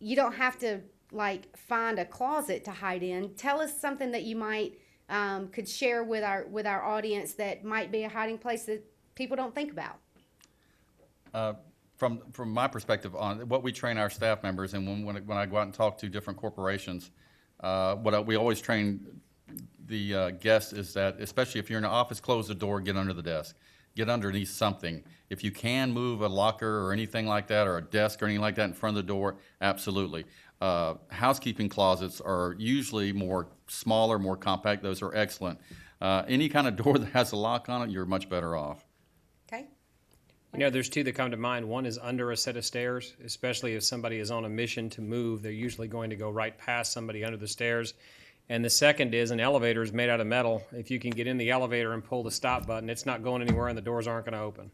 You don't have to like find a closet to hide in. Tell us something that you might could share with our audience that might be a hiding place that people don't think about. From my perspective on what we train our staff members, and when I go out and talk to different corporations, we always train the guests is that, especially if you're in an office, close the door, get under the desk, get underneath something. If you can move a locker or anything like that, or a desk or anything like that in front of the door, absolutely. Housekeeping closets are usually smaller, more compact. Those are excellent. Any kind of door that has a lock on it, you're much better off. Okay. You know, there's two that come to mind. One is under a set of stairs, especially if somebody is on a mission to move. They're usually going to go right past somebody under the stairs. And the second is an elevator is made out of metal. If you can get in the elevator and pull the stop button, it's not going anywhere and the doors aren't going to open.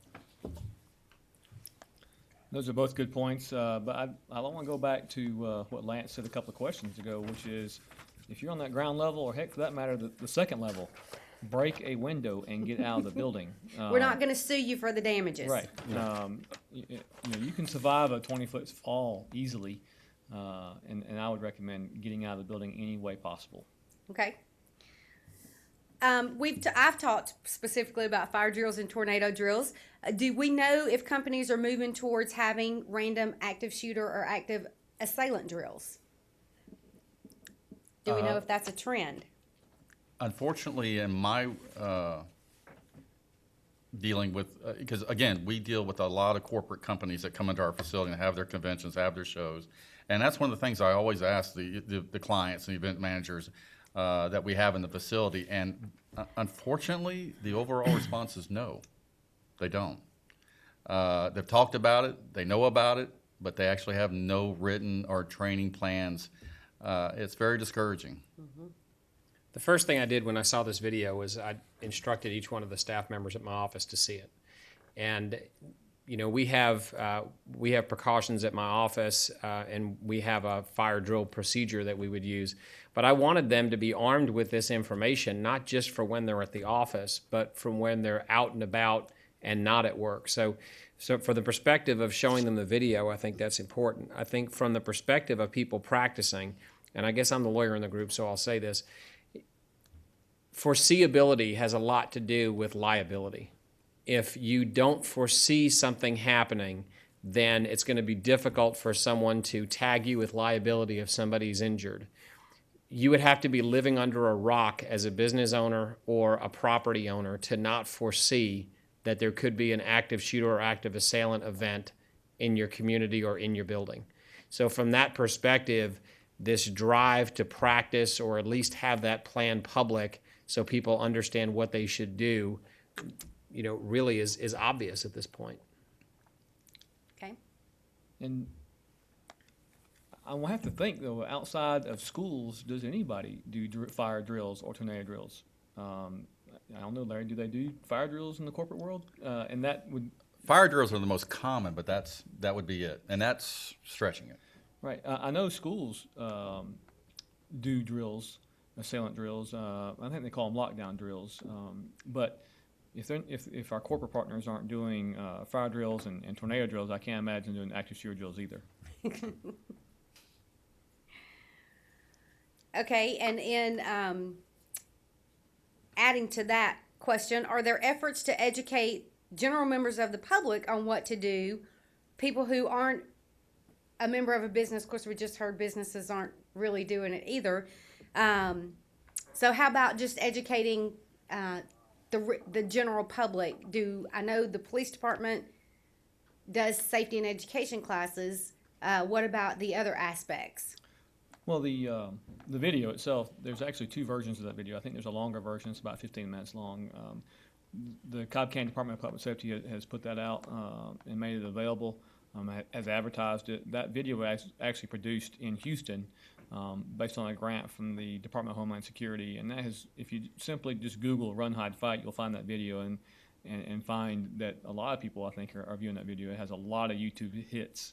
Those are both good points, but I want to go back to what Lance said a couple of questions ago, which is if you're on that ground level, or heck for that matter, the second level, break a window and get out of the building. We're not going to sue you for the damages. Right. You can survive a 20-foot fall easily, and I would recommend getting out of the building any way possible. Okay. I've talked specifically about fire drills and tornado drills. Do we know if companies are moving towards having random active shooter or active assailant drills? Do we know if that's a trend? Unfortunately, in my dealing with, because again, we deal with a lot of corporate companies that come into our facility and have their conventions, have their shows. And that's one of the things I always ask the clients and event managers that we have in the facility. And unfortunately, the overall response is no, they don't. They've talked about it, they know about it, but they actually have no written or training plans. It's very discouraging. Mm-hmm. The first thing I did when I saw this video was I instructed each one of the staff members at my office to see it. And you know, we have precautions at my office, and we have a fire drill procedure that we would use. But I wanted them to be armed with this information, not just for when they're at the office, but from when they're out and about and not at work. So for the perspective of showing them the video, I think that's important. I think from the perspective of people practicing, and I guess I'm the lawyer in the group, so I'll say this, foreseeability has a lot to do with liability. If you don't foresee something happening, then it's going to be difficult for someone to tag you with liability if somebody's injured. You would have to be living under a rock as a business owner or a property owner to not foresee that there could be an active shooter or active assailant event in your community or in your building. So from that perspective, this drive to practice or at least have that plan public so people understand what they should do, really is obvious at this point. Okay. And I will have to think, though, outside of schools, does anybody do fire drills or tornado drills? I don't know, Larry, do they do fire drills in the corporate world? And that would... Fire drills are the most common, but that would be it, and that's stretching it. Right. I know schools do drills, assailant drills. I think they call them lockdown drills. But if our corporate partners aren't doing fire drills and tornado drills, I can't imagine doing active shooter drills either. Okay, and in adding to that question, are there efforts to educate general members of the public on what to do, people who aren't a member of a business? Of course, we just heard businesses aren't really doing it either. So how about just educating the general public? I know the police department does safety and education classes. What about the other aspects? Well, the video itself, there's actually two versions of that video. I think there's a longer version. It's about 15 minutes long. The Cobb County Department of Public Safety has put that out and made it available, has advertised it. That video was actually produced in Houston based on a grant from the Department of Homeland Security. And that has, if you simply just Google Run, Hide, Fight, you'll find that video and find that a lot of people, I think, are viewing that video. It has a lot of YouTube hits.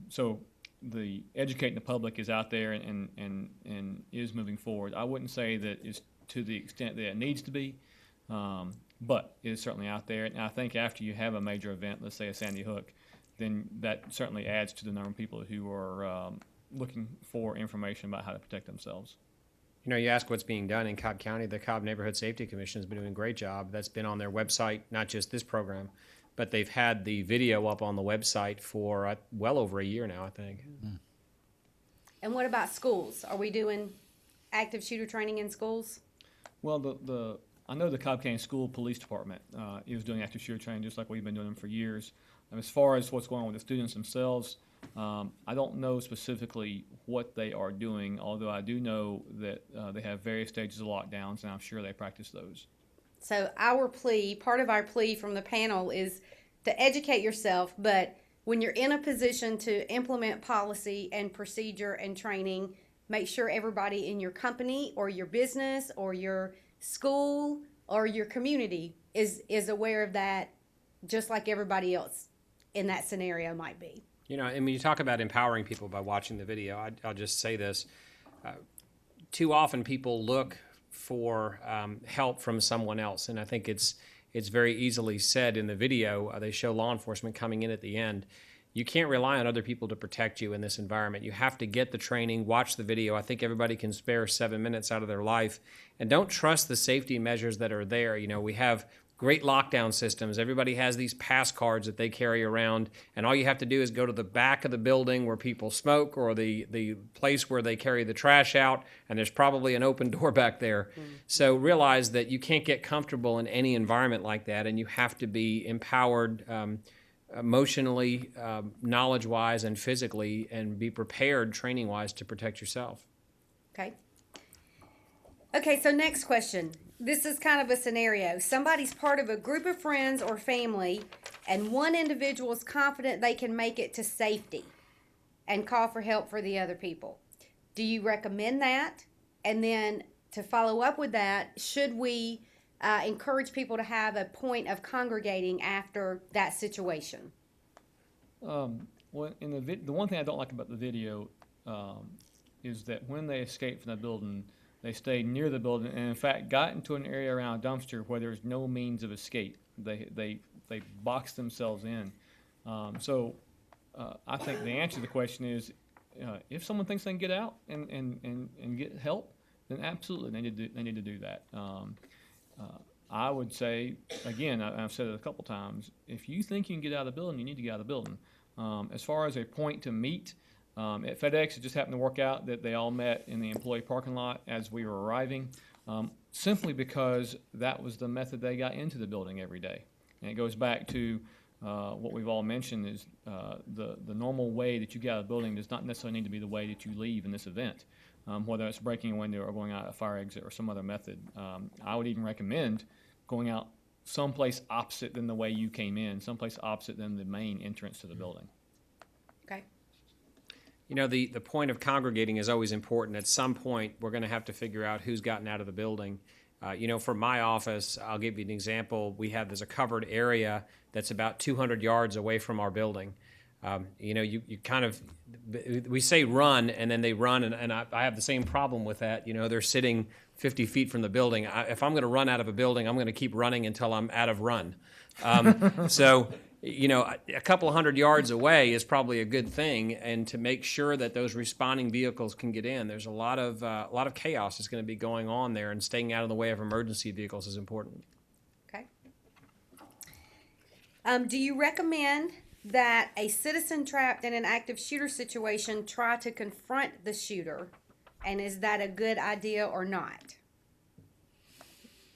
So the educating the public is out there and is moving forward. I wouldn't say that it's to the extent that it needs to be, but it is certainly out there. And I think after you have a major event, let's say a Sandy Hook, then that certainly adds to the number of people who are looking for information about how to protect themselves. You ask what's being done in Cobb County. The Cobb Neighborhood Safety Commission has been doing a great job. That's been on their website, not just this program, but they've had the video up on the website for well over a year now, I think. And what about schools? Are we doing active shooter training in schools? Well, I know the Cobb County School Police Department is doing active shooter training just like we've been doing them for years. As far as what's going on with the students themselves, I don't know specifically what they are doing, although I do know that they have various stages of lockdowns, and I'm sure they practice those. So part of our plea from the panel is to educate yourself, but when you're in a position to implement policy and procedure and training, make sure everybody in your company or your business or your school or your community is aware of that, just like everybody else in that scenario might be. And when you talk about empowering people by watching the video, I'll just say this. Too often people look for help from someone else, and I think it's very easily said in the video. They show law enforcement coming in at the end. You can't rely on other people to protect you in this environment. You have to get the training, watch the video. I think everybody can spare 7 minutes out of their life, and don't trust the safety measures that are there. We have great lockdown systems. Everybody has these pass cards that they carry around, and all you have to do is go to the back of the building where people smoke or the place where they carry the trash out, and there's probably an open door back there. So realize that you can't get comfortable in any environment like that, and you have to be empowered emotionally, knowledge-wise, and physically, and be prepared training-wise to protect yourself. Okay, so next question. This is kind of a scenario. Somebody's part of a group of friends or family, and one individual is confident they can make it to safety and call for help for the other people. Do you recommend that? And then to follow up with that, should we encourage people to have a point of congregating after that situation? Well, the one thing I don't like about the video is that when they escaped from the building, they stayed near the building and, in fact, got into an area around a dumpster where there's no means of escape. They boxed themselves in. So I think the answer to the question is if someone thinks they can get out and get help, then absolutely they need to do that. I would say, again, I've said it a couple times, if you think you can get out of the building, you need to get out of the building. As far as a point to meet, at FedEx, it just happened to work out that they all met in the employee parking lot as we were arriving, simply because that was the method they got into the building every day. And it goes back to what we've all mentioned is the normal way that you get out of the building does not necessarily need to be the way that you leave in this event, whether it's breaking a window or going out a fire exit or some other method. I would even recommend going out someplace opposite than the way you came in, someplace opposite than the main entrance to the building. Okay. You know, the point of congregating is always important. At some point, we're going to have to figure out who's gotten out of the building. You know, for my office, I'll give you an example. There's a covered area that's about 200 yards away from our building. You know, you kind of, we say run, and then they run, and I have the same problem with that. You know, they're sitting 50 feet from the building. If I'm going to run out of a building, I'm going to keep running until I'm out of run. So, you know, a couple hundred yards away is probably a good thing, and to make sure that those responding vehicles can get in, there's a lot of chaos is going to be going on there, and staying out of the way of emergency vehicles is important. Okay. Do you recommend that a citizen trapped in an active shooter situation try to confront the shooter? And is that a good idea or not?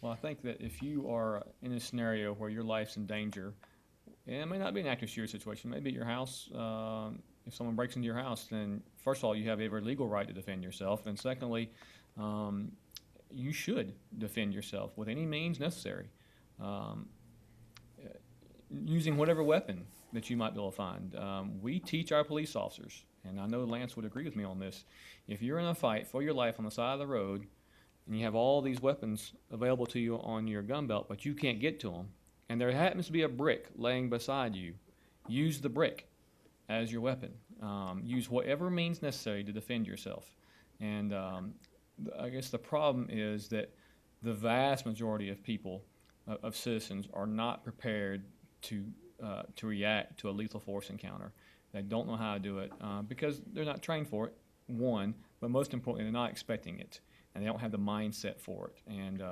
Well, I think that if you are in a scenario where your life's in danger, and it may not be an active shooter situation, maybe your house, if someone breaks into your house, then first of all, you have every legal right to defend yourself, and secondly, you should defend yourself with any means necessary, using whatever weapon that you might be able to find. We teach our police officers, and I know Lance would agree with me on this, if you're in a fight for your life on the side of the road, and you have all these weapons available to you on your gun belt, but you can't get to them, and there happens to be a brick laying beside you, use the brick as your weapon. Use whatever means necessary to defend yourself. And I guess the problem is that the vast majority of people, of citizens, are not prepared to react to a lethal force encounter. They don't know how to do it because they're not trained for it, one, but most importantly, they're not expecting it, and they don't have the mindset for it. And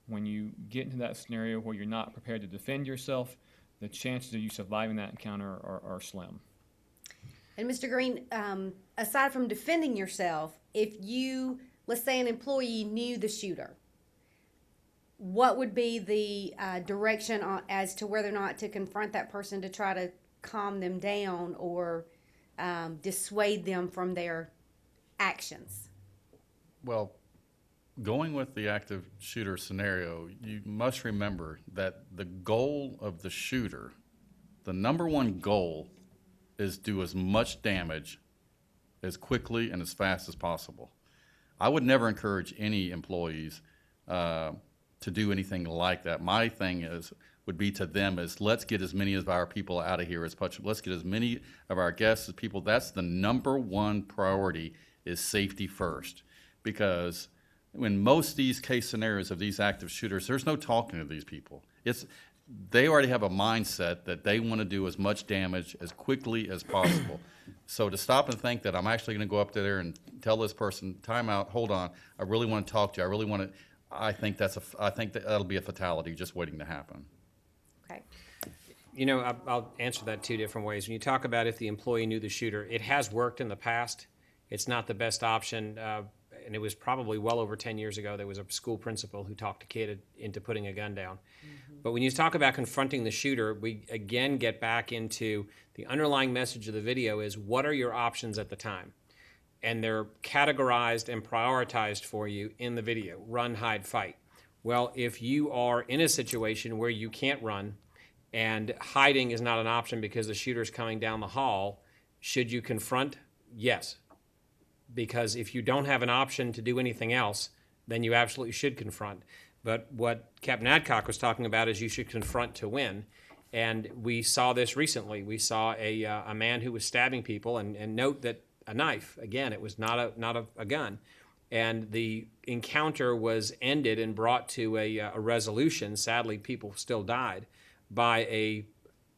when you get into that scenario where you're not prepared to defend yourself, the chances of you surviving that encounter are slim. And Mr. Green, aside from defending yourself, if you, let's say an employee knew the shooter, what would be the direction as to whether or not to confront that person to try to calm them down or dissuade them from their actions? Well, going with the active shooter scenario, you must remember that the goal of the shooter, the number one goal, is do as much damage as quickly and as fast as possible. I would never encourage any employees to do anything like that. My thing would be to them is let's get as many of our people out of here as possible. Let's get as many of our guests as people. That's the number one priority, is safety first. Because in most of these case scenarios of these active shooters, there's no talking to these people. They already have a mindset that they want to do as much damage as quickly as possible. So to stop and think that I'm actually going to go up there and tell this person, time out, hold on, I really want to talk to you, I really want to, I think that'll be a fatality just waiting to happen. Okay. You know, I'll answer that two different ways. When you talk about if the employee knew the shooter, it has worked in the past. It's not the best option. And it was probably well over 10 years ago, there was a school principal who talked a kid into putting a gun down. Mm-hmm. But when you talk about confronting the shooter, we again get back into the underlying message of the video is, what are your options at the time? And they're categorized and prioritized for you in the video: run, hide, fight. Well, if you are in a situation where you can't run and hiding is not an option because the shooter's coming down the hall, should you confront? Yes. Because if you don't have an option to do anything else, then you absolutely should confront. But what Captain Adcock was talking about is you should confront to win. And we saw this recently. We saw a man who was stabbing people, and note that a knife, again, it was not a gun. And the encounter was ended and brought to a resolution. Sadly, people still died, by a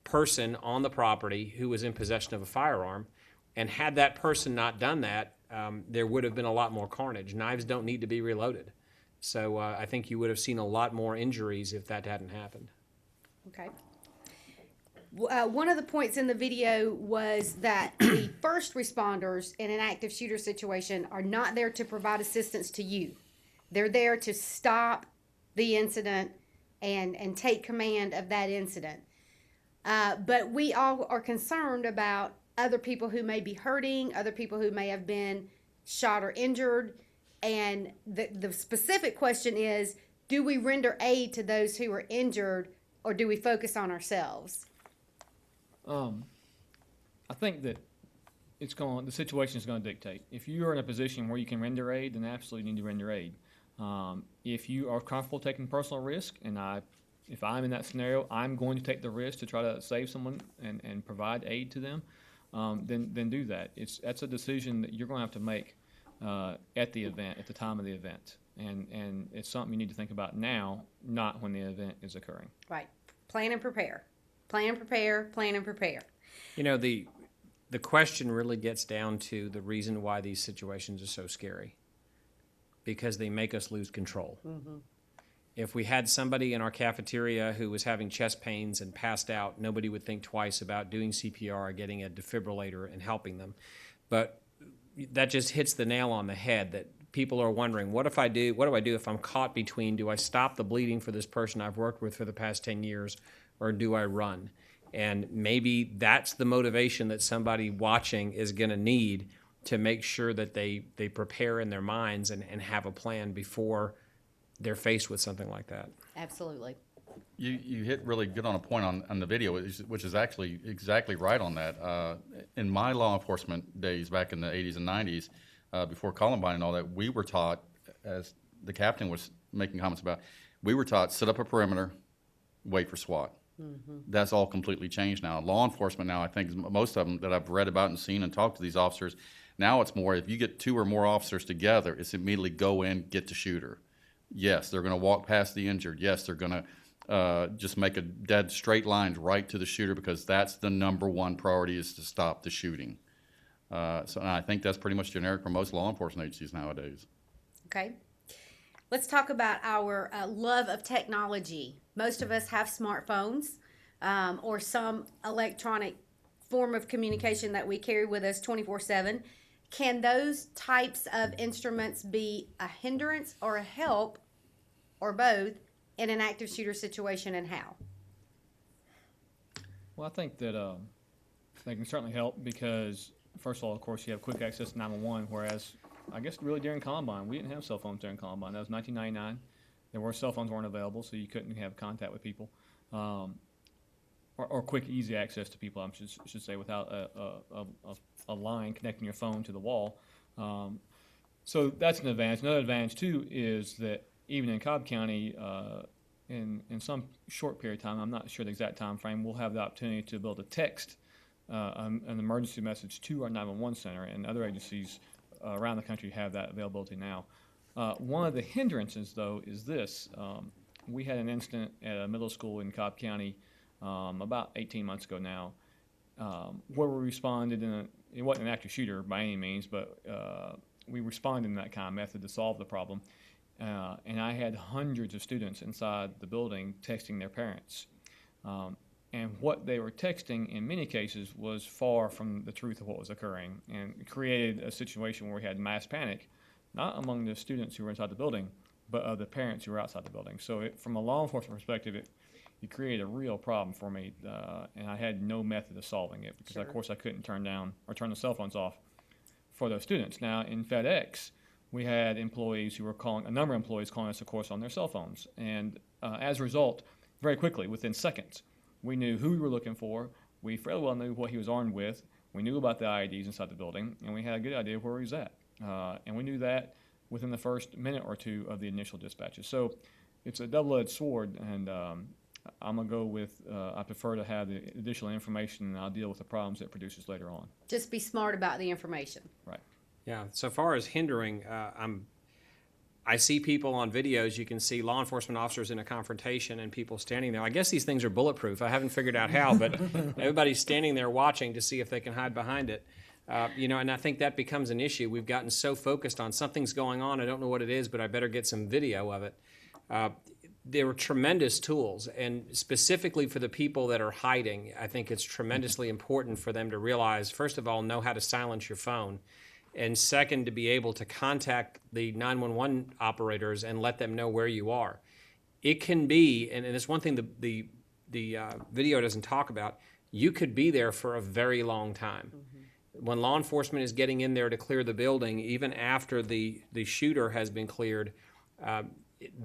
person on the property who was in possession of a firearm. And had that person not done that, there would have been a lot more carnage. Knives don't need to be reloaded. So I think you would have seen a lot more injuries if that hadn't happened. Okay. One of the points in the video was that the first responders in an active shooter situation are not there to provide assistance to you. They're there to stop the incident and take command of that incident. But we all are concerned about other people who may be hurting, other people who may have been shot or injured. And the specific question is, do we render aid to those who are injured, or do we focus on ourselves? I think that the situation is going to dictate. If you are in a position where you can render aid, then absolutely you need to render aid. If you are comfortable taking personal risk, and if I'm in that scenario, I'm going to take the risk to try to save someone and provide aid to them, then do that. That's a decision that you're going to have to make at the event, at the time of the event. And it's something you need to think about now, not when the event is occurring. Right. Plan and prepare. Plan and prepare, plan and prepare. You know, the question really gets down to the reason why these situations are so scary. Because they make us lose control. Mm-hmm. If we had somebody in our cafeteria who was having chest pains and passed out, nobody would think twice about doing CPR or getting a defibrillator and helping them. But that just hits the nail on the head, that people are wondering, what do I do if I'm caught between, do I stop the bleeding for this person I've worked with for the past 10 years, or do I run? And maybe that's the motivation that somebody watching is going to need to make sure that they prepare in their minds and have a plan before they're faced with something like that. Absolutely. You hit really good on a point on the video, which is actually exactly right on that. In my law enforcement days back in the 80s and 90s, before Columbine and all that, we were taught, as the captain was making comments about, we were taught, set up a perimeter, wait for SWAT. Mm-hmm. That's all completely changed now. Law enforcement now, I think most of them that I've read about and seen and talked to these officers, now it's more, if you get 2 or more officers together, it's immediately go in, get the shooter. Yes, they're going to walk past the injured. Yes, they're going to just make a dead straight line right to the shooter, because that's the number one priority, is to stop the shooting. So I think that's pretty much generic for most law enforcement agencies nowadays. Okay. Let's talk about our love of technology. Most of us have smartphones or some electronic form of communication that we carry with us 24/7. Can those types of instruments be a hindrance or a help, or both, in an active shooter situation, and how? Well, I think that they can certainly help because, first of all, of course, you have quick access to 911, whereas I guess really during Columbine, we didn't have cell phones during Columbine. That was 1999. Cell phones weren't available, so you couldn't have contact with people. Or quick, easy access to people, I should say, without a line connecting your phone to the wall. So that's an advantage. Another advantage, too, is that even in Cobb County, in some short period of time, I'm not sure the exact time frame, we'll have the opportunity to be able to text an emergency message to our 911 center, and other agencies around the country have that availability now. One of the hindrances, though, is this. We had an incident at a middle school in Cobb County about 18 months ago now, where we responded it wasn't an active shooter by any means, but we responded in that kind of method to solve the problem. And I had hundreds of students inside the building texting their parents. And what they were texting, in many cases, was far from the truth of what was occurring, and it created a situation where we had mass panic, not among the students who were inside the building, but of the parents who were outside the building. So from a law enforcement perspective, it created a real problem for me, and I had no method of solving it because, of course, I couldn't turn the cell phones off for those students. Now, in FedEx, we had employees who were a number of employees calling us, of course, on their cell phones. And as a result, very quickly, within seconds, we knew who we were looking for. We fairly well knew what he was armed with. We knew about the IEDs inside the building, and we had a good idea of where he was at. And we knew that within the first minute or two of the initial dispatches. So it's a double-edged sword, and I'm going to go with I prefer to have the additional information, and I'll deal with the problems it produces later on. Just be smart about the information. Right. Yeah, so far as hindering, I see people on videos, you can see law enforcement officers in a confrontation and people standing there. I guess these things are bulletproof. I haven't figured out how, but everybody's standing there watching to see if they can hide behind it. And I think that becomes an issue. We've gotten so focused on something's going on, I don't know what it is, but I better get some video of it. There are tremendous tools, and specifically for the people that are hiding, I think it's tremendously important for them to realize, first of all, know how to silence your phone, and second, to be able to contact the 911 operators and let them know where you are. It can be, and it's one thing the video doesn't talk about, you could be there for a very long time. When law enforcement is getting in there to clear the building, even after the shooter has been cleared,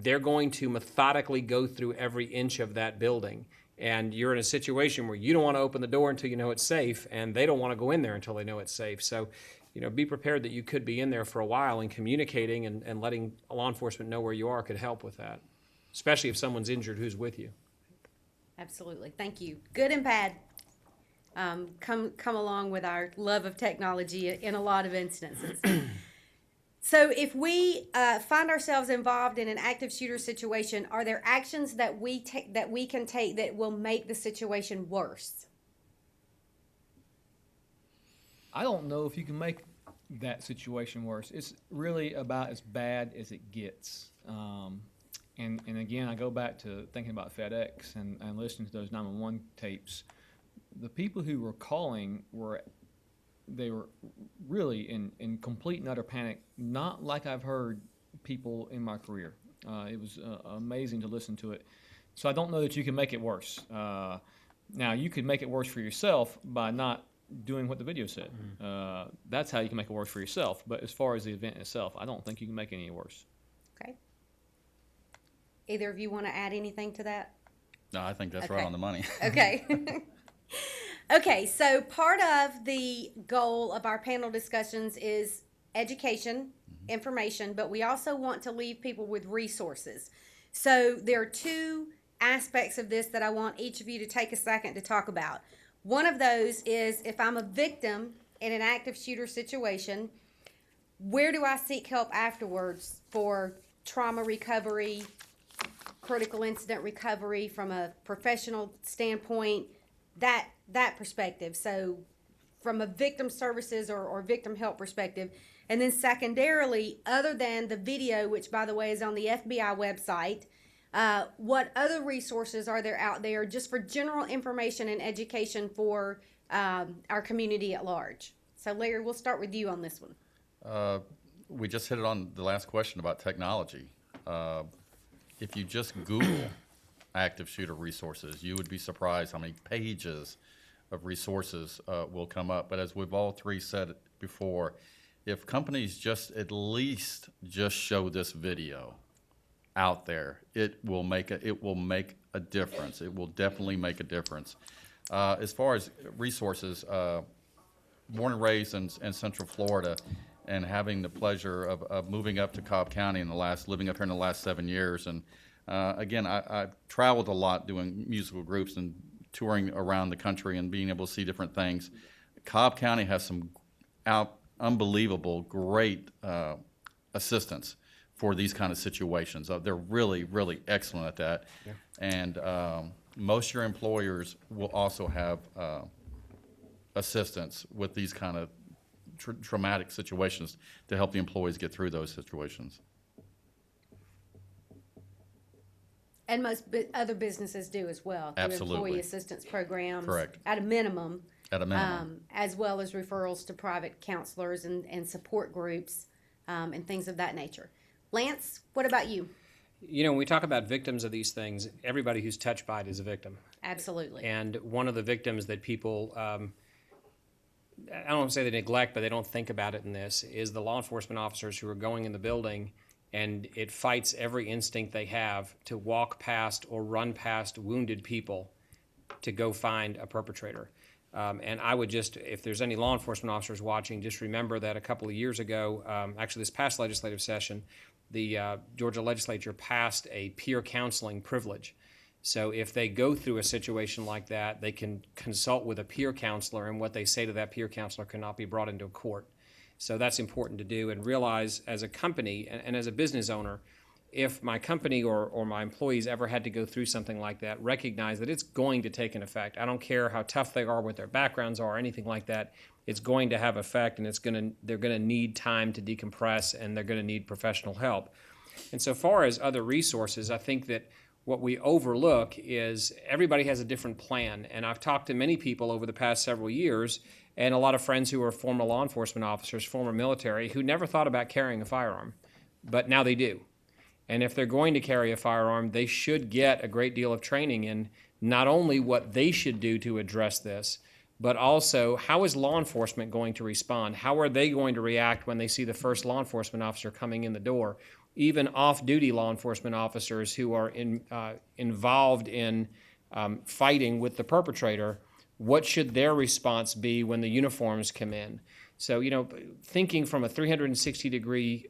they're going to methodically go through every inch of that building. And you're in a situation where you don't want to open the door until you know it's safe, and they don't want to go in there until they know it's safe. So, be prepared that you could be in there for a while, and communicating and letting law enforcement know where you are could help with that, especially if someone's injured who's with you. Absolutely. Thank you. Good and bad come along with our love of technology in a lot of instances. So if we find ourselves involved in an active shooter situation, are there actions that we can take that will make the situation worse? I don't know if you can make that situation worse. It's really about as bad as it gets. And again, I go back to thinking about FedEx and listening to those 911 tapes. The people who were calling were really in complete and utter panic, not like I've heard people in my career. It was amazing to listen to it. So I don't know that you can make it worse. Now, you could make it worse for yourself by not doing what the video said. That's how you can make it worse for yourself. But as far as the event itself, I don't think you can make it any worse. Okay. Either of you want to add anything to that? No, I think that's Okay. right on the money. Okay. Okay, so part of the goal of our panel discussions is education, information, but we also want to leave people with resources. So there are two aspects of this that I want each of you to take a second to talk about. One of those is if I'm a victim in an active shooter situation, where do I seek help afterwards for trauma recovery, critical incident recovery from a professional standpoint, that perspective. So from a victim services or victim help perspective. And then secondarily, other than the video, which by the way is on the FBI website, what other resources are there out there just for general information and education for our community at large? So Larry, we'll start with you on this one. We just hit it on the last question about technology. If you just Google active shooter resources, you would be surprised how many pages of resources will come up. But as we've all three said before, if companies just at least just show this video out there, it will make a difference. It will definitely make a difference. As far as resources, born and raised in Central Florida, and having the pleasure of moving up to Cobb County living up here in the last 7 years, and again, I've traveled a lot doing musical groups and touring around the country and being able to see different things. Cobb County has some unbelievable, great assistance for these kind of situations. They're really, really excellent at that. Yeah. And most of your employers will also have assistance with these kind of traumatic situations to help the employees get through those situations. And most other businesses do as well. Through Absolutely. Employee assistance programs. Correct. At a minimum. At a minimum. As well as referrals to private counselors and support groups and things of that nature. Lance, what about you? When we talk about victims of these things, everybody who's touched by it is a victim. Absolutely. And one of the victims that people, I don't want to say they neglect, but they don't think about it in this, is the law enforcement officers who are going in the building, and it fights every instinct they have to walk past or run past wounded people to go find a perpetrator. And I would just, if there's any law enforcement officers watching, just remember that a couple of years ago, actually this past legislative session, the Georgia legislature passed a peer counseling privilege. So if they go through a situation like that, they can consult with a peer counselor, and what they say to that peer counselor cannot be brought into a court. So that's important to do, and realize as a company and as a business owner, if my company or my employees ever had to go through something like that, recognize that it's going to take an effect. I don't care how tough they are, what their backgrounds are, anything like that. it's going to have effect, and they're going to need time to decompress, and they're going to need professional help. And so far as other resources, I think that what we overlook is everybody has a different plan. And I've talked to many people over the past several years, and a lot of friends who are former law enforcement officers, former military, who never thought about carrying a firearm, but now they do. And if they're going to carry a firearm, they should get a great deal of training in not only what they should do to address this, but also how is law enforcement going to respond? How are they going to react when they see the first law enforcement officer coming in the door? Even off-duty law enforcement officers who are involved in fighting with the perpetrator, what should their response be when the uniforms come in? So, thinking from a 360-degree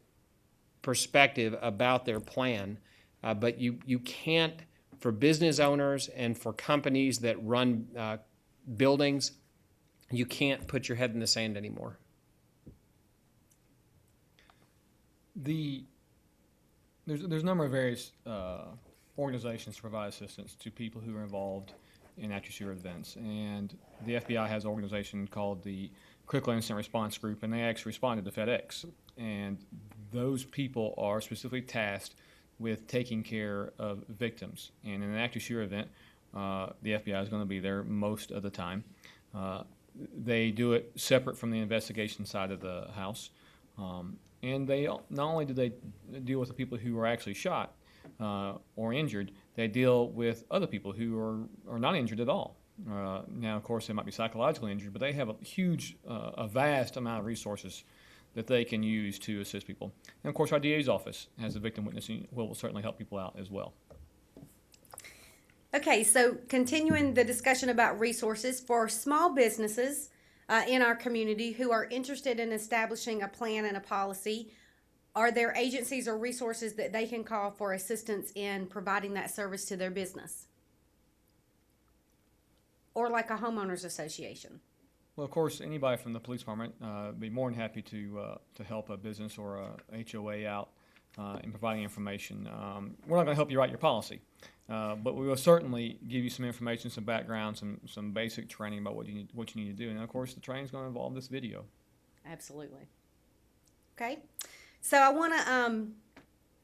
perspective about their plan, but you can't, for business owners and for companies that run buildings, you can't put your head in the sand anymore. There's a number of various organizations to provide assistance to people who are involved in active shooter events, and the FBI has an organization called the Critical Incident Response Group, and they actually responded to FedEx, and those people are specifically tasked with taking care of victims. And in an active shooter event, the FBI is going to be there most of the time. They do it separate from the investigation side of the house. And they not only do they deal with the people who are actually shot or injured, they deal with other people who are not injured at all. Now, of course, they might be psychologically injured, but they have a vast amount of resources that they can use to assist people. And, of course, our DA's office has a victim witnessing will certainly help people out as well. Okay, so continuing the discussion about resources for small businesses in our community who are interested in establishing a plan and a policy, are there agencies or resources that they can call for assistance in providing that service to their business? Or like a homeowners association? Well, of course, anybody from the police department would be more than happy to help a business or a HOA out in providing information. We're not going to help you write your policy, but we will certainly give you some information, some background, some basic training about what you need to do. And of course, the training is going to involve this video. Absolutely. Okay, so I want to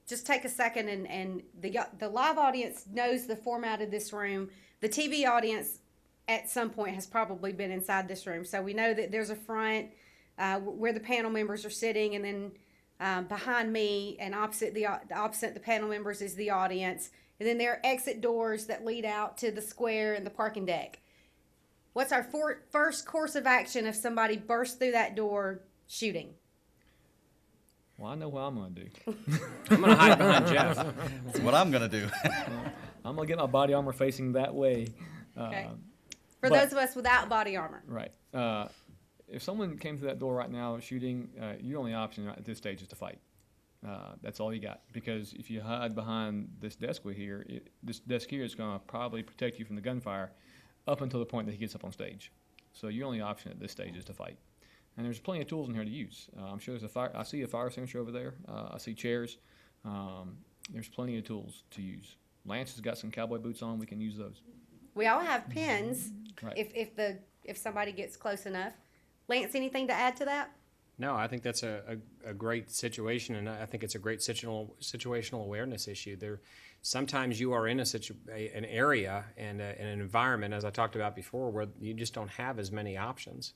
just take a second, and the live audience knows the format of this room. The TV audience at some point has probably been inside this room, so we know that there's a front where the panel members are sitting, and then behind me and opposite the panel members is the audience, and then there are exit doors that lead out to the square and the parking deck. What's our first course of action if somebody bursts through that door shooting? Well, I know what I'm going to do. I'm going to hide behind Jeff. That's what I'm going to do. I'm going to get my body armor facing that way. Okay. For but- those of us without body armor. Right. If someone came through that door right now shooting, your only option at this stage is to fight. That's all you got. Because if you hide behind this desk here, this desk here is going to probably protect you from the gunfire up until the point that he gets up on stage. So your only option at this stage is to fight. And there's plenty of tools in here to use. I'm sure there's a fire. I see a fire extinguisher over there. I see chairs. There's plenty of tools to use. Lance has got some cowboy boots on. We can use those. We all have pins. Right. If somebody gets close enough. Lance, anything to add to that? No, I think that's a great situation, and I think it's a great situational awareness issue. Sometimes you are in an area and an environment, as I talked about before, where you just don't have as many options.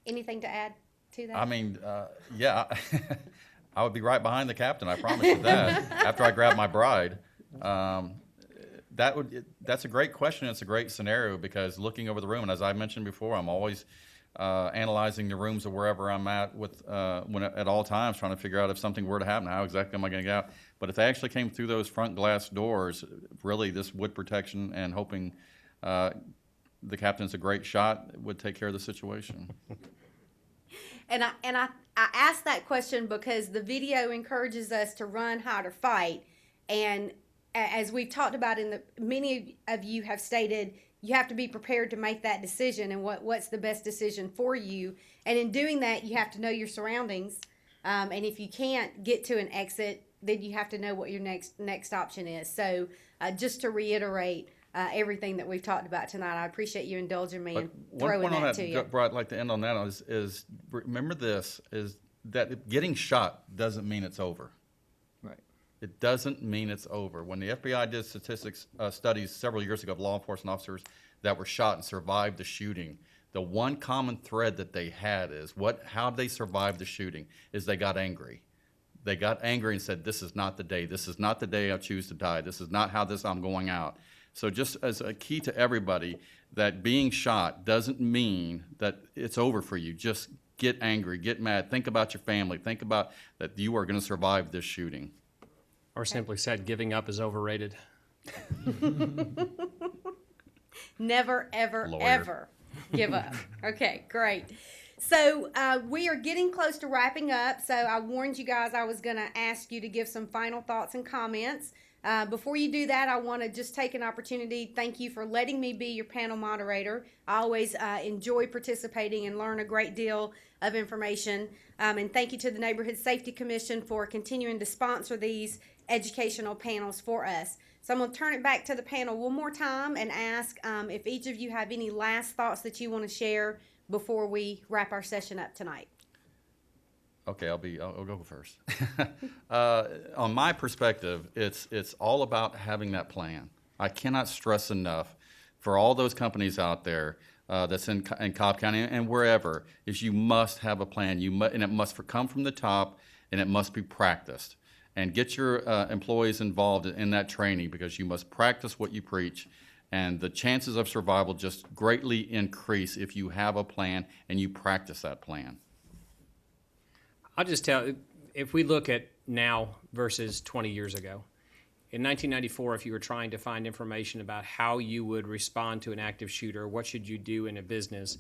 Anything to add to that? I mean, yeah, I would be right behind the captain, I promise you that, after I grab my bride. That's a great question. It's a great scenario because looking over the room, and as I mentioned before, I'm always analyzing the rooms of wherever I'm at at all times, trying to figure out if something were to happen, how exactly am I going to get out? But if they actually came through those front glass doors, really this wood protection and hoping the captain's a great shot would take care of the situation. And I asked that question because the video encourages us to run, hide, or fight. And as we've talked about, many of you have stated you have to be prepared to make that decision and what's the best decision for you. And in doing that, you have to know your surroundings. And if you can't get to an exit, then you have to know what your next option is. So just to reiterate, everything that we've talked about tonight. I appreciate you indulging me But and one throwing point on that that, to you. Brad, I'd like to end on that is remember this, is that getting shot doesn't mean it's over. Right. It doesn't mean it's over. When the FBI did statistics studies several years ago of law enforcement officers that were shot and survived the shooting, the one common thread that they had is how they survived the shooting is they got angry. They got angry and said, "This is not the day. This is not the day I choose to die. This is not how I'm going out." So just as a key to everybody, that being shot doesn't mean that it's over for you. Just get angry, get mad, think about your family, think about that you are going to survive this shooting. Or simply said, giving up is overrated. Never, ever, Lawyer. ever give up. Okay, great. So we are getting close to wrapping up. So I warned you guys I was going to ask you to give some final thoughts and comments. Before you do that, I want to just take an opportunity. Thank you for letting me be your panel moderator. I always enjoy participating and learn a great deal of information. And thank you to the Neighborhood Safety Commission for continuing to sponsor these educational panels for us. So I'm going to turn it back to the panel one more time and ask if each of you have any last thoughts that you want to share before we wrap our session up tonight. Okay, I'll go first. On my perspective, it's all about having that plan. I cannot stress enough for all those companies out there that's in Cobb County and wherever, is you must have a plan. And it must come from the top, and it must be practiced. And get your employees involved in that training, because you must practice what you preach. And the chances of survival just greatly increase if you have a plan and you practice that plan. I'll just tell, if we look at now versus 20 years ago, in 1994, if you were trying to find information about how you would respond to an active shooter, what should you do in a business,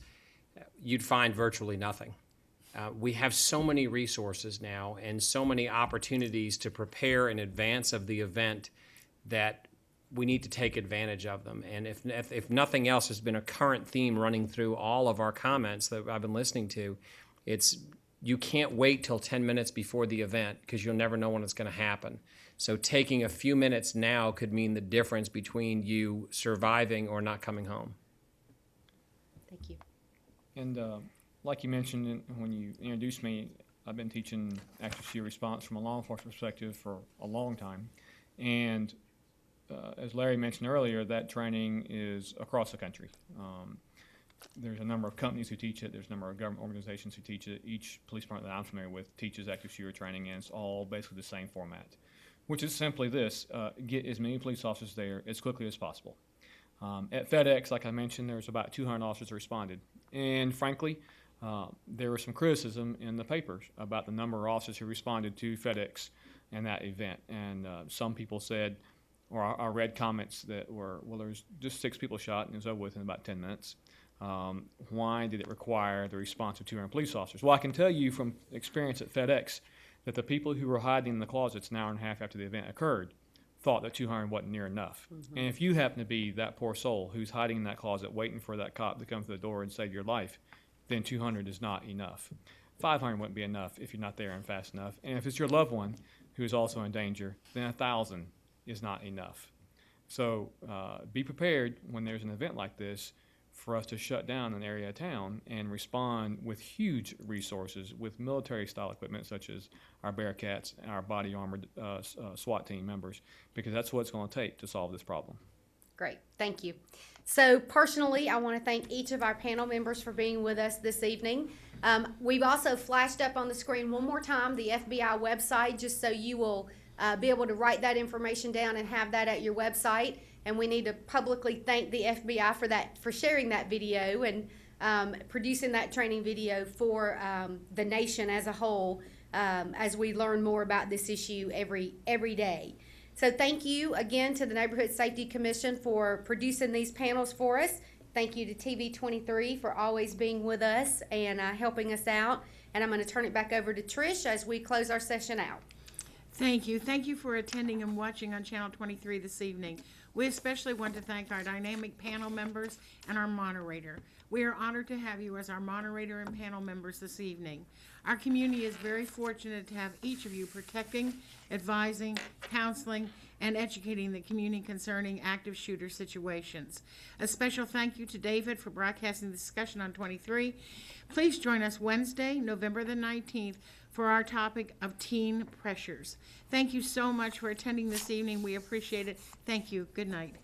you'd find virtually nothing. We have so many resources now and so many opportunities to prepare in advance of the event that we need to take advantage of them. And if nothing else, has been a current theme running through all of our comments that I've been listening to, it's you can't wait till 10 minutes before the event, because you'll never know when it's going to happen. So taking a few minutes now could mean the difference between you surviving or not coming home. Thank you. And like you mentioned when you introduced me, I've been teaching active shooter response from a law enforcement perspective for a long time. And as Larry mentioned earlier, that training is across the country. There's a number of companies who teach it. There's a number of government organizations who teach it. Each police department that I'm familiar with teaches active shooter training, and it's all basically the same format, which is simply this: get as many police officers there as quickly as possible. At FedEx, like I mentioned, there's about 200 officers who responded. And frankly, there was some criticism in the papers about the number of officers who responded to FedEx in that event. And some people said, or I read comments that were, well, there's just 6 people shot and it was over with in about 10 minutes. Why did it require the response of 200 police officers? Well, I can tell you from experience at FedEx that the people who were hiding in the closets an hour and a half after the event occurred thought that 200 wasn't near enough. Mm-hmm. And if you happen to be that poor soul who's hiding in that closet waiting for that cop to come through the door and save your life, then 200 is not enough. 500 wouldn't be enough if you're not there and fast enough. And if it's your loved one who is also in danger, then 1,000 is not enough. So be prepared when there's an event like this for us to shut down an area of town and respond with huge resources, with military-style equipment such as our Bearcats and our body-armored SWAT team members, because that's what it's going to take to solve this problem. Great, thank you. So personally, I want to thank each of our panel members for being with us this evening. We've also flashed up on the screen one more time the FBI website, just so you will be able to write that information down and have that at your website. And we need to publicly thank the FBI for sharing that video and producing that training video for the nation as a whole, as we learn more about this issue every day. So thank you again to the Neighborhood Safety Commission for producing these panels for us. Thank you to TV23 for always being with us and helping us out. And I'm going to turn it back over to Trish as we close our session out. Thank you. Thank you for attending and watching on Channel 23 this evening. We especially want to thank our dynamic panel members and our moderator. We are honored to have you as our moderator and panel members this evening. Our community is very fortunate to have each of you protecting, advising, counseling, and educating the community concerning active shooter situations. A special thank you to David for broadcasting the discussion on 23. Please join us Wednesday, November the 19th, for our topic of teen pressures. Thank you so much for attending this evening. We appreciate it. Thank you. Good night.